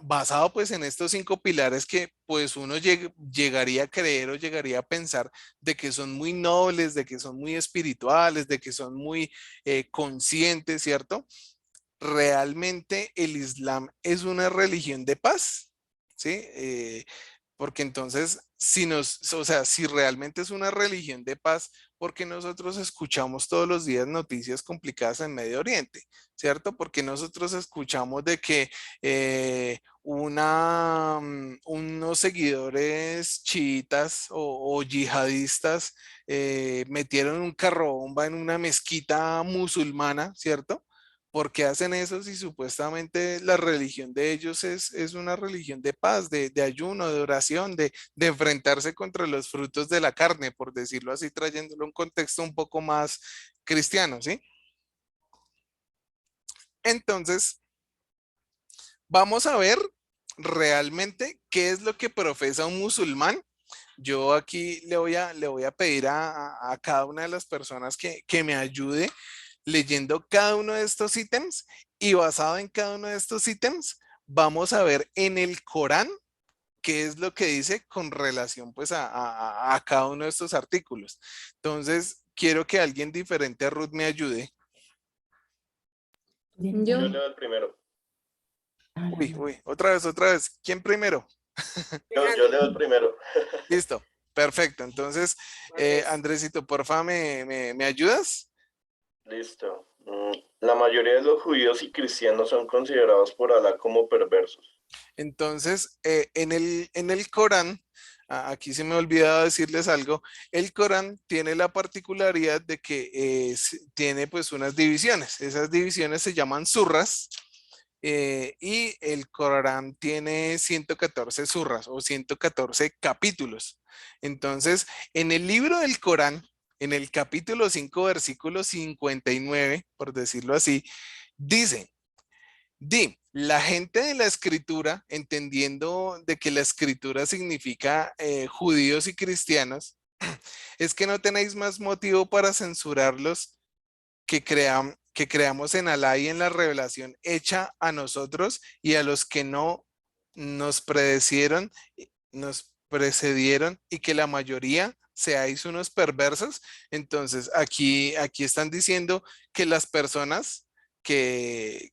basado pues en estos 5 pilares que pues uno llegaría a creer o llegaría a pensar de que son muy nobles, de que son muy espirituales, de que son muy conscientes, ¿cierto? ¿Realmente el Islam es una religión de paz? ¿Sí? Porque entonces, o sea, si realmente es una religión de paz, ¿por qué nosotros escuchamos todos los días noticias complicadas en Medio Oriente? ¿Cierto? Porque nosotros escuchamos de que unos seguidores chiitas o yihadistas metieron un carro bomba en una mezquita musulmana, ¿cierto? ¿Por qué hacen eso si supuestamente la religión de ellos es una religión de paz, de ayuno, de oración, de enfrentarse contra los frutos de la carne, por decirlo así, trayéndolo a un contexto un poco más cristiano, ¿sí? Entonces, vamos a ver realmente qué es lo que profesa un musulmán. Yo aquí le voy a pedir a cada una de las personas que me ayude leyendo cada uno de estos ítems y basado en cada uno de estos ítems, vamos a ver en el Corán qué es lo que dice con relación pues a cada uno de estos artículos. Entonces, quiero que alguien diferente a Ruth me ayude. Yo. Yo leo el primero. Uy, otra vez. ¿Quién primero? Yo leo el primero. Listo, perfecto. Entonces, Andrés. Andresito, porfa, ¿me ayudas? Listo. La mayoría de los judíos y cristianos son considerados por Alá como perversos. Entonces, en el Corán, aquí se me olvidaba decirles algo, el Corán tiene la particularidad de que tiene pues unas divisiones. Esas divisiones se llaman surras y el Corán tiene 114 surras o 114 capítulos. Entonces, en el libro del Corán, en el capítulo 5, versículo 59, por decirlo así, dice, la gente de la escritura, entendiendo de que la escritura significa judíos y cristianos, es que no tenéis más motivo para censurarlos que creamos en Alá y en la revelación hecha a nosotros y a los que no nos precedieron y que la mayoría seáis unos perversos. Entonces, aquí están diciendo que las personas que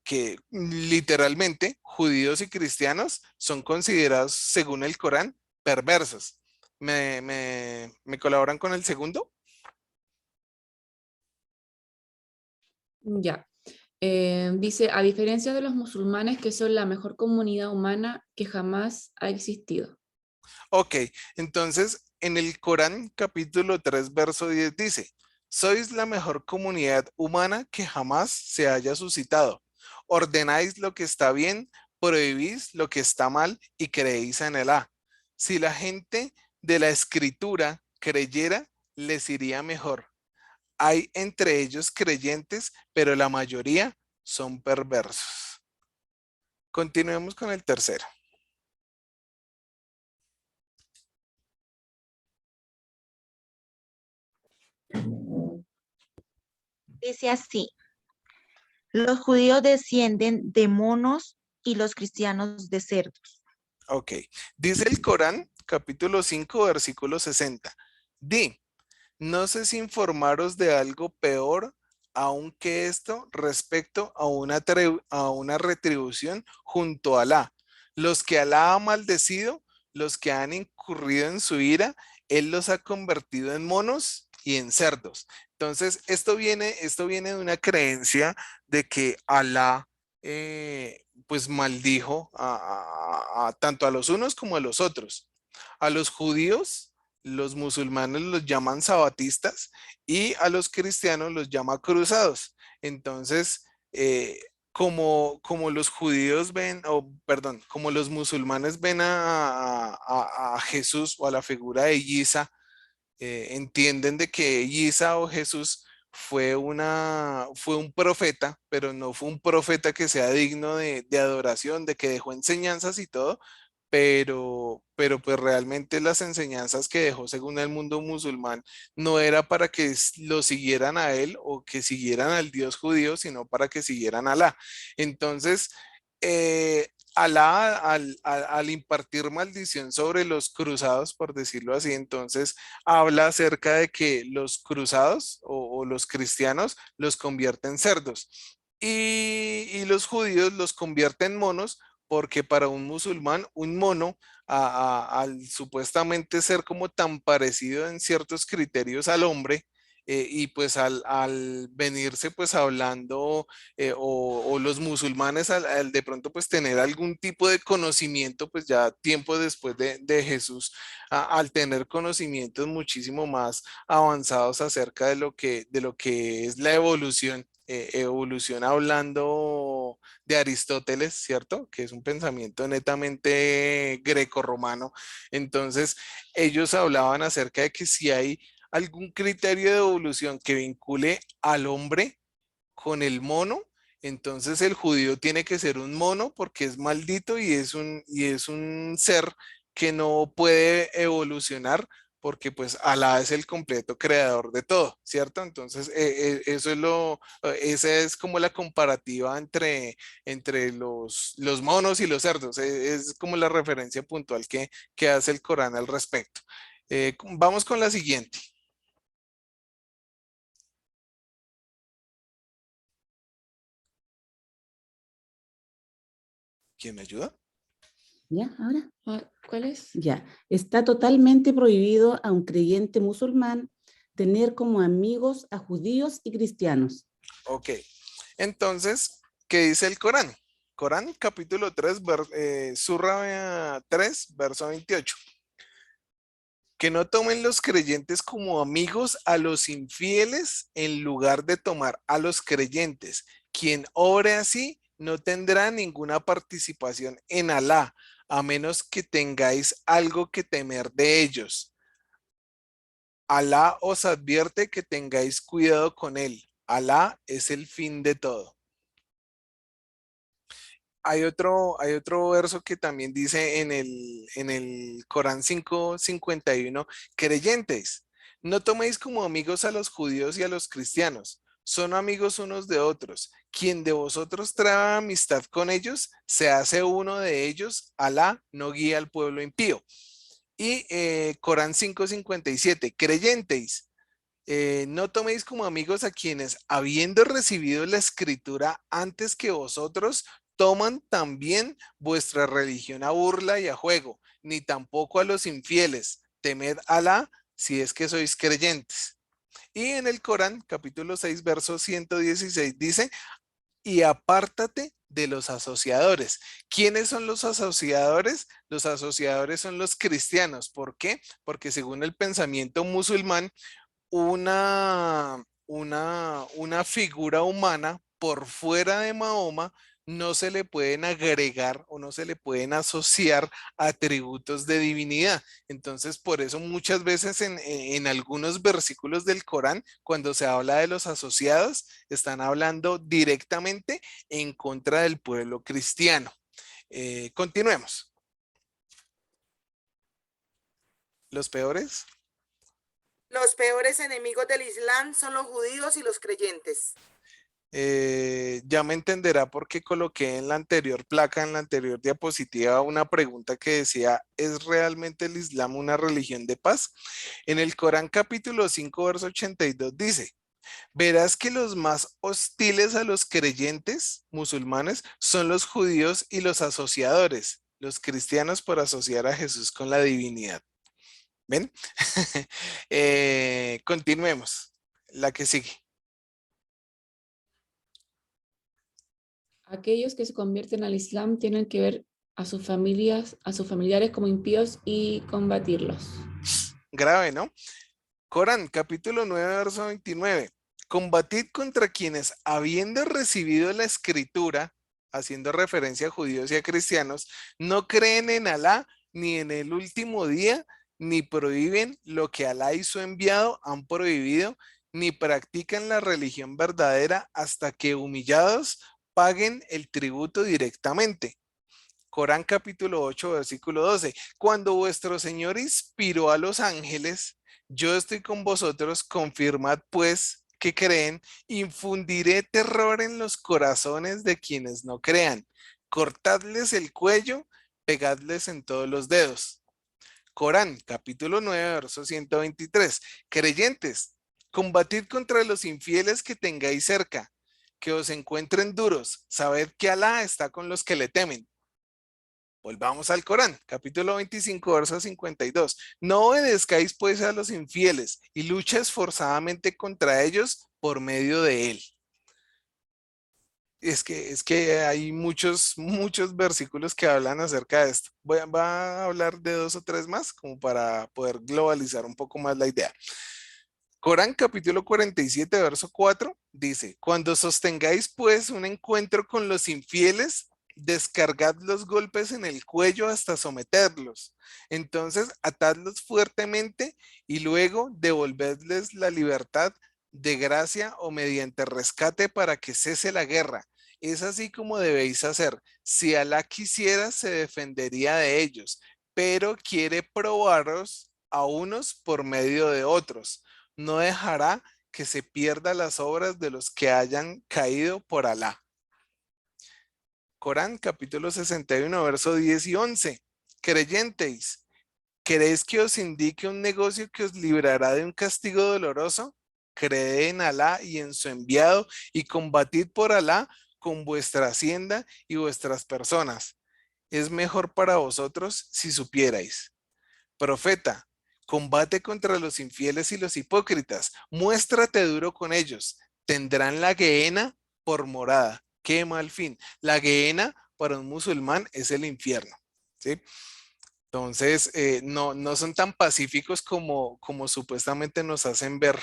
literalmente judíos y cristianos son considerados, según el Corán, perversos. ¿Me colaboran con el segundo? Ya. Dice, a diferencia de los musulmanes que son la mejor comunidad humana que jamás ha existido. Ok, entonces en el Corán capítulo 3 verso 10 dice, sois la mejor comunidad humana que jamás se haya suscitado. Ordenáis lo que está bien, prohibís lo que está mal y creéis en Alá. Si la gente de la escritura creyera, les iría mejor. Hay entre ellos creyentes, pero la mayoría son perversos. Continuemos con el tercero. Dice así, los judíos descienden de monos y los cristianos de cerdos. Ok. Dice el Corán, capítulo 5, versículo 60. Di, no sé si informaros de algo peor aún que esto respecto a a una retribución junto a Alá. Los que Alá ha maldecido, los que han incurrido en su ira, Él los ha convertido en monos y en cerdos. Entonces, esto viene de una creencia de que Alá pues maldijo tanto a los unos como a los otros. A los judíos, los musulmanes los llaman sabatistas y a los cristianos los llama cruzados. Entonces, como los judíos ven, o perdón, como los musulmanes ven a Jesús o a la figura de Isa, entienden de que Isa o Jesús fue un profeta, pero no fue un profeta que sea digno de adoración, de que dejó enseñanzas y todo, pero pues realmente las enseñanzas que dejó según el mundo musulmán no era para que lo siguieran a él o que siguieran al Dios judío, sino para que siguieran a Alá. Entonces, Alá al impartir maldición sobre los cruzados, por decirlo así, entonces habla acerca de que los cruzados o los cristianos los convierten en cerdos y los judíos los convierten en monos porque para un musulmán un mono al supuestamente ser como tan parecido en ciertos criterios al hombre y pues al venirse pues hablando o los musulmanes al de pronto pues tener algún tipo de conocimiento pues ya tiempo después de Jesús al tener conocimientos muchísimo más avanzados acerca de lo que es la evolución, evolución hablando de Aristóteles, ¿cierto? Que es un pensamiento netamente grecorromano. Entonces, ellos hablaban acerca de que si hay algún criterio de evolución que vincule al hombre con el mono, entonces el judío tiene que ser un mono porque es maldito y es un ser que no puede evolucionar porque pues Alá es el completo creador de todo, ¿cierto? Entonces eso es esa es como la comparativa entre los monos y los cerdos, es como la referencia puntual que hace el Corán al respecto. Vamos con la siguiente. ¿Quién me ayuda? ¿Ya? ¿Ahora? ¿Cuál es? Ya. Está totalmente prohibido a un creyente musulmán tener como amigos a judíos y cristianos. Ok. Entonces, ¿qué dice el Corán? Corán, capítulo 3, surra 3, verso 28. Que no tomen los creyentes como amigos a los infieles en lugar de tomar a los creyentes. Quien obre así no tendrá ninguna participación en Alá, a menos que tengáis algo que temer de ellos. Alá os advierte que tengáis cuidado con él. Alá es el fin de todo. Hay otro verso que también dice en el Corán 5:51, creyentes, no toméis como amigos a los judíos y a los cristianos, son amigos unos de otros. Quien de vosotros trae amistad con ellos, se hace uno de ellos, Alá no guía al pueblo impío. Y Corán 5:57, creyentes, no toméis como amigos a quienes, habiendo recibido la escritura antes que vosotros, toman también vuestra religión a burla y a juego, ni tampoco a los infieles. Temed a Alá si es que sois creyentes. Y en el Corán, capítulo 6, verso 116, dice, y apártate de los asociadores. ¿Quiénes son los asociadores? Los asociadores son los cristianos. ¿Por qué? Porque según el pensamiento musulmán, una figura humana por fuera de Mahoma no se le pueden agregar o no se le pueden asociar atributos de divinidad. Entonces, por eso muchas veces en algunos versículos del Corán, cuando se habla de los asociados, están hablando directamente en contra del pueblo cristiano. Continuemos. Los peores. Los peores enemigos del Islam son los judíos y los creyentes. Ya me entenderá por qué coloqué en la anterior placa, en la anterior diapositiva, una pregunta que decía, ¿es realmente el Islam una religión de paz? En el Corán capítulo 5, verso 82 dice, verás que los más hostiles a los creyentes musulmanes son los judíos y los asociadores, los cristianos por asociar a Jesús con la divinidad. ¿Ven? Continuemos. La que sigue. Aquellos que se convierten al Islam tienen que ver a sus familias, a sus familiares como impíos y combatirlos. Grave, ¿no? Corán, capítulo 9, verso 29. Combatid contra quienes, habiendo recibido la escritura, haciendo referencia a judíos y a cristianos, no creen en Alá ni en el último día, ni prohíben lo que Alá y su enviado han prohibido, ni practican la religión verdadera hasta que humillados paguen el tributo directamente. Corán capítulo 8, versículo 12. Cuando vuestro Señor inspiró a los ángeles, yo estoy con vosotros, confirmad pues que creen, infundiré terror en los corazones de quienes no crean. Cortadles el cuello, pegadles en todos los dedos. Corán capítulo 9, verso 123. Creyentes, combatid contra los infieles que tengáis cerca, que os encuentren duros. Sabed que Alá está con los que le temen. Volvamos al Corán, capítulo 25, verso 52. No obedezcáis pues a los infieles y lucha esforzadamente contra ellos por medio de él. Es que hay muchos versículos que hablan acerca de esto. Va a hablar de 2 o 3 más como para poder globalizar un poco más la idea. Corán capítulo 47, verso 4 dice, cuando sostengáis pues un encuentro con los infieles, descargad los golpes en el cuello hasta someterlos. Entonces atadlos fuertemente y luego devolvedles la libertad de gracia o mediante rescate para que cese la guerra. Es así como debéis hacer. Si Alá quisiera, se defendería de ellos, pero quiere probaros a unos por medio de otros. No dejará que se pierda las obras de los que hayan caído por Alá. Corán, capítulo 61, verso 10 y 11. Creyentes, ¿queréis que os indique un negocio que os librará de un castigo doloroso? Creed en Alá y en su enviado y combatid por Alá con vuestra hacienda y vuestras personas. Es mejor para vosotros si supierais. Profeta, combate contra los infieles y los hipócritas. Muéstrate duro con ellos. Tendrán la Gehenna por morada. Qué mal fin. La Gehenna para un musulmán es el infierno. ¿Sí? Entonces, no son tan pacíficos como supuestamente nos hacen ver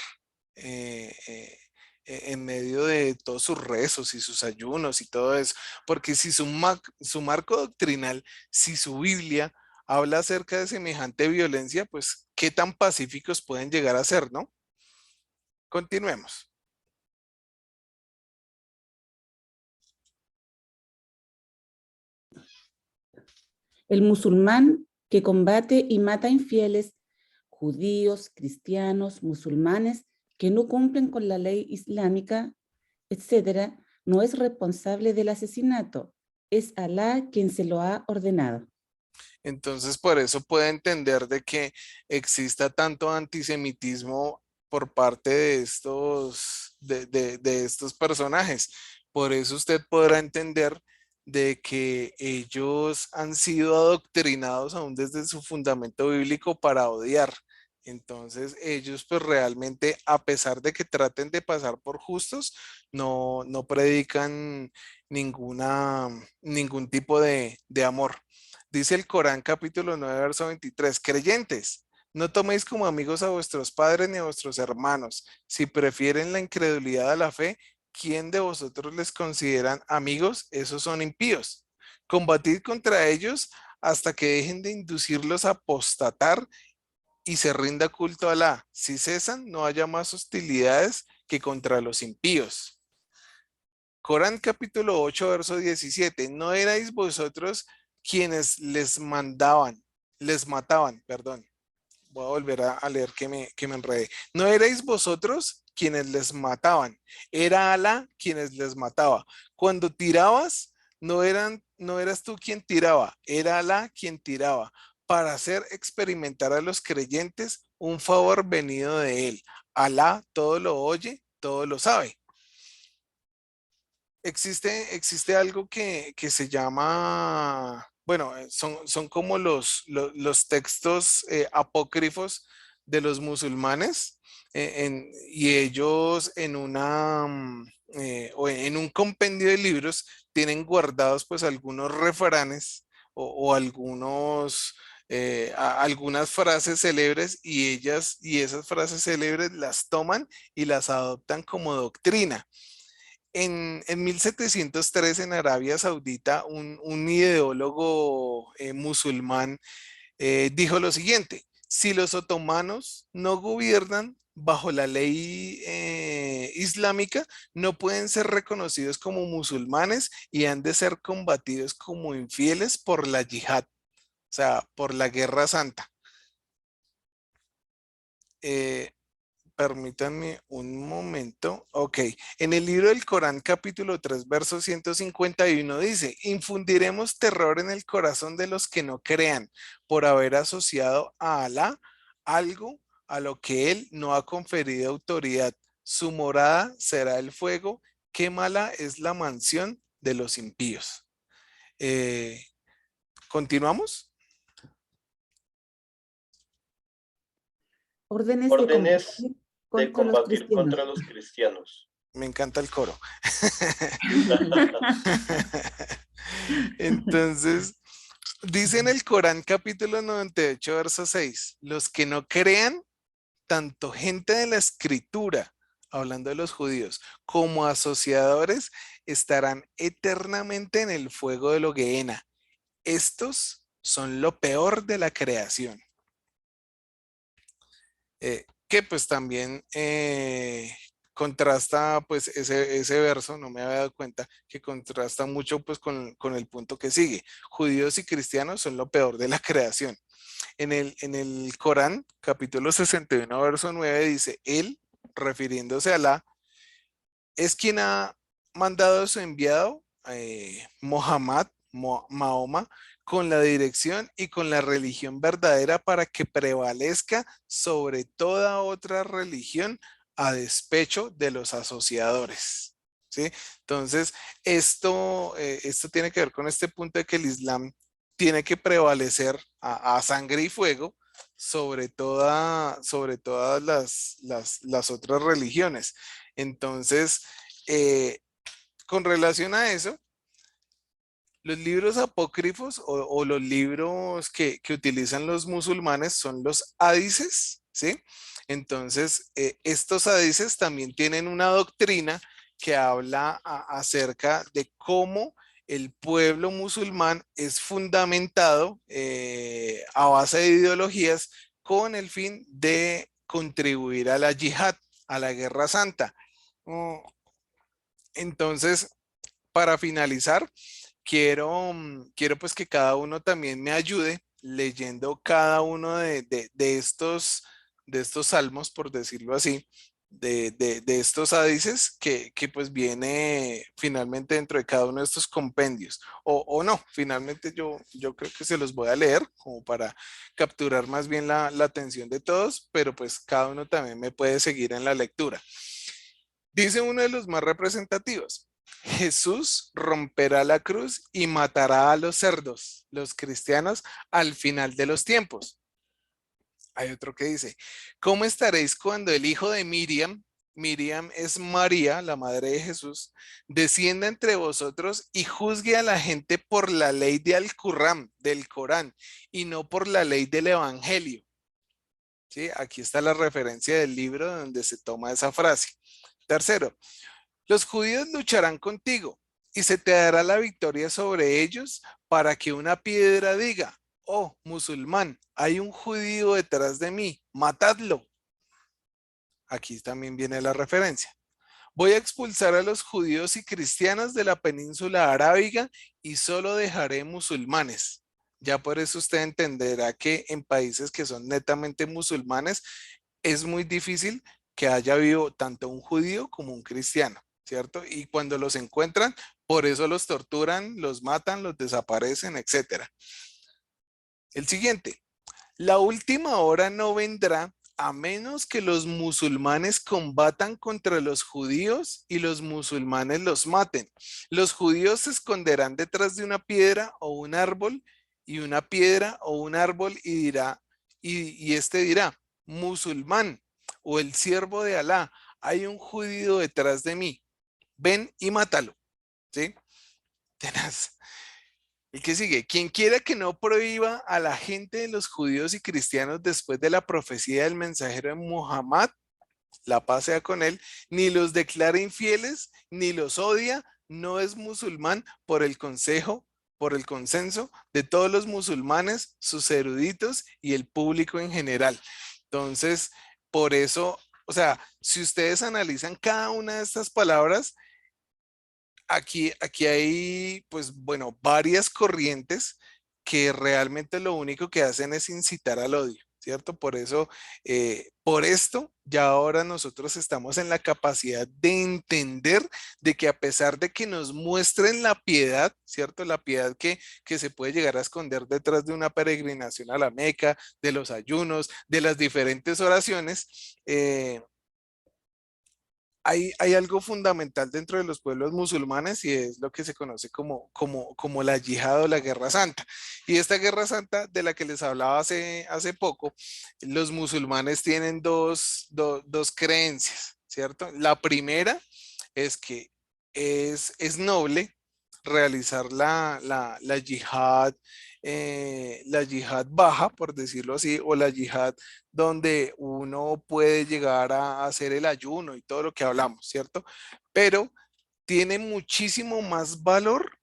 eh, eh, en medio de todos sus rezos y sus ayunos y todo eso. Porque si su marco doctrinal, si su Biblia habla acerca de semejante violencia, pues, ¿qué tan pacíficos pueden llegar a ser, no? Continuemos. El musulmán que combate y mata infieles, judíos, cristianos, musulmanes que no cumplen con la ley islámica, etcétera, no es responsable del asesinato. Es Alá quien se lo ha ordenado. Entonces, por eso puede entender de que exista tanto antisemitismo por parte de estos personajes. Por eso usted podrá entender de que ellos han sido adoctrinados aún desde su fundamento bíblico para odiar. Entonces, ellos pues realmente, a pesar de que traten de pasar por justos, no predican ningún tipo de amor. Dice el Corán capítulo 9, verso 23, creyentes, no toméis como amigos a vuestros padres ni a vuestros hermanos. Si prefieren la incredulidad a la fe, ¿quién de vosotros les consideran amigos? Esos son impíos. Combatid contra ellos hasta que dejen de inducirlos a apostatar y se rinda culto a Alá. Si cesan, no haya más hostilidades que contra los impíos. Corán capítulo 8, verso 17. ¿No erais vosotros quienes les mataban, voy a volver a leer que me enredé. No erais vosotros quienes les mataban, era Alá quienes les mataba. Cuando tirabas, no eras tú quien tiraba, era Alá quien tiraba, para hacer experimentar a los creyentes un favor venido de él. Alá todo lo oye, todo lo sabe. Existe algo que se llama, bueno, son como los textos apócrifos de los musulmanes, y ellos en o en un compendio de libros tienen guardados pues algunos refranes o algunos, algunas frases célebres, y y esas frases célebres las toman y las adoptan como doctrina. En 1703 en Arabia Saudita, un ideólogo musulmán dijo lo siguiente: si los otomanos no gobiernan bajo la ley islámica, no pueden ser reconocidos como musulmanes y han de ser combatidos como infieles por la yihad, o sea, por la guerra santa. Eh, Permítanme un momento. Ok, en el libro del Corán, capítulo 3, verso 151 dice: infundiremos terror en el corazón de los que no crean por haber asociado a Alá algo a lo que él no ha conferido autoridad. Su morada será el fuego. Qué mala es la mansión de los impíos. Eh, ¿Continuamos? Órdenes de Órdenes combatir de contra los combatir cristianos. contra los cristianos. Me encanta el coro. Entonces, dice en el Corán capítulo 98, verso 6, los que no crean, tanto gente de la escritura, hablando de los judíos, como asociadores, estarán eternamente en el fuego de la Gehenna. Estos son lo peor de la creación. Que pues también contrasta pues ese verso, no me había dado cuenta, que contrasta mucho pues con el punto que sigue. Judíos y cristianos son lo peor de la creación. En el Corán, capítulo 61, verso 9, dice: él, refiriéndose a Alá, es quien ha mandado a su enviado, Mahoma, con la dirección y con la religión verdadera para que prevalezca sobre toda otra religión a despecho de los asociadores. ¿Sí? Entonces, esto tiene que ver con este punto de que el Islam tiene que prevalecer a sangre y fuego sobre todas las otras religiones. Entonces, eh, con relación a eso, los libros apócrifos o los libros que utilizan los musulmanes son los hadices, ¿sí? Entonces, estos hadices también tienen una doctrina que habla acerca de cómo el pueblo musulmán es fundamentado a base de ideologías con el fin de contribuir a la yihad, a la guerra santa. Mm, Entonces, para finalizar, quiero pues que cada uno también me ayude leyendo cada uno de estos salmos, por decirlo así, de estos hadices que pues viene finalmente dentro de cada uno de estos compendios. O no, finalmente yo creo que se los voy a leer como para capturar más bien la atención de todos, pero pues cada uno también me puede seguir en la lectura. Dice uno de los más representativos: Jesús romperá la cruz y matará a los cerdos, los cristianos, al final de los tiempos. Hay otro que dice: ¿cómo estaréis cuando el hijo de Miriam, Miriam es María, la madre de Jesús, descienda entre vosotros y juzgue a la gente por la ley de Al-Qur'án, del Corán, y no por la ley del Evangelio? ¿Sí? Aquí está la referencia del libro donde se toma esa frase. Tercero, los judíos lucharán contigo y se te dará la victoria sobre ellos para que una piedra diga: oh, musulmán, hay un judío detrás de mí, matadlo. Aquí también viene la referencia. Voy a expulsar a los judíos y cristianos de la península arábiga y solo dejaré musulmanes. Ya por eso usted entenderá que en países que son netamente musulmanes es muy difícil que haya habido tanto un judío como un cristiano, ¿cierto? Y cuando los encuentran, por eso los torturan, los matan, los desaparecen, etcétera. El siguiente. La última hora no vendrá a menos que los musulmanes combatan contra los judíos y los musulmanes los maten. Los judíos se esconderán detrás de una piedra o un árbol y una piedra o un árbol y este dirá, musulmán o el siervo de Alá, hay un judío detrás de mí. Ven y mátalo. ¿Sí? Tenaz. El que sigue, quien quiera que no prohíba a la gente de los judíos y cristianos después de la profecía del mensajero de Muhammad, la paz sea con él, ni los declara infieles, ni los odia, no es musulmán por el consenso de todos los musulmanes, sus eruditos y el público en general. Entonces, por eso, o sea, si ustedes analizan cada una de estas palabras, aquí hay, pues bueno, varias corrientes que realmente lo único que hacen es incitar al odio, ¿cierto? Por eso, por esto, ya ahora nosotros estamos en la capacidad de entender de que a pesar de que nos muestren la piedad, ¿cierto? La piedad que se puede llegar a esconder detrás de una peregrinación a la Meca, de los ayunos, de las diferentes oraciones, hay algo fundamental dentro de los pueblos musulmanes y es lo que se conoce como la yihad o la guerra santa. Y esta guerra santa de la que les hablaba hace poco, los musulmanes tienen dos creencias, ¿cierto? La primera es que es noble realizar la yihad baja, por decirlo así, o la yihad donde uno puede llegar a hacer el ayuno y todo lo que hablamos, ¿cierto? Pero tiene muchísimo más valor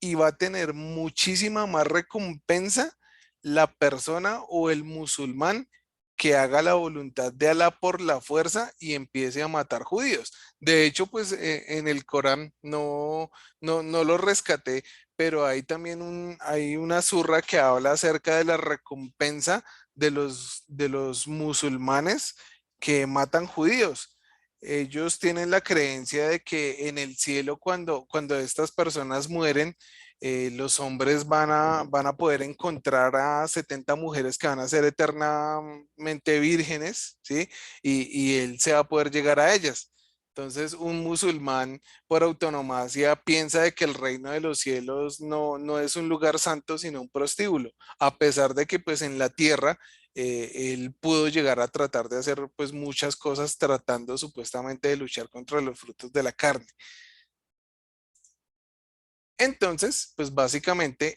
y va a tener muchísima más recompensa la persona o el musulmán que haga la voluntad de Alá por la fuerza y empiece a matar judíos. De hecho, pues en el Corán no lo rescaté, pero hay también hay una surra que habla acerca de la recompensa de los musulmanes que matan judíos. Ellos tienen la creencia de que en el cielo, cuando estas personas mueren, los hombres van a poder encontrar a 70 mujeres que van a ser eternamente vírgenes, ¿sí? Y él se va a poder llegar a ellas. Entonces, un musulmán por autonomía piensa de que el reino de los cielos no es un lugar santo, sino un prostíbulo, a pesar de que pues en la tierra él pudo llegar a tratar de hacer pues muchas cosas tratando supuestamente de luchar contra los frutos de la carne. Entonces, pues básicamente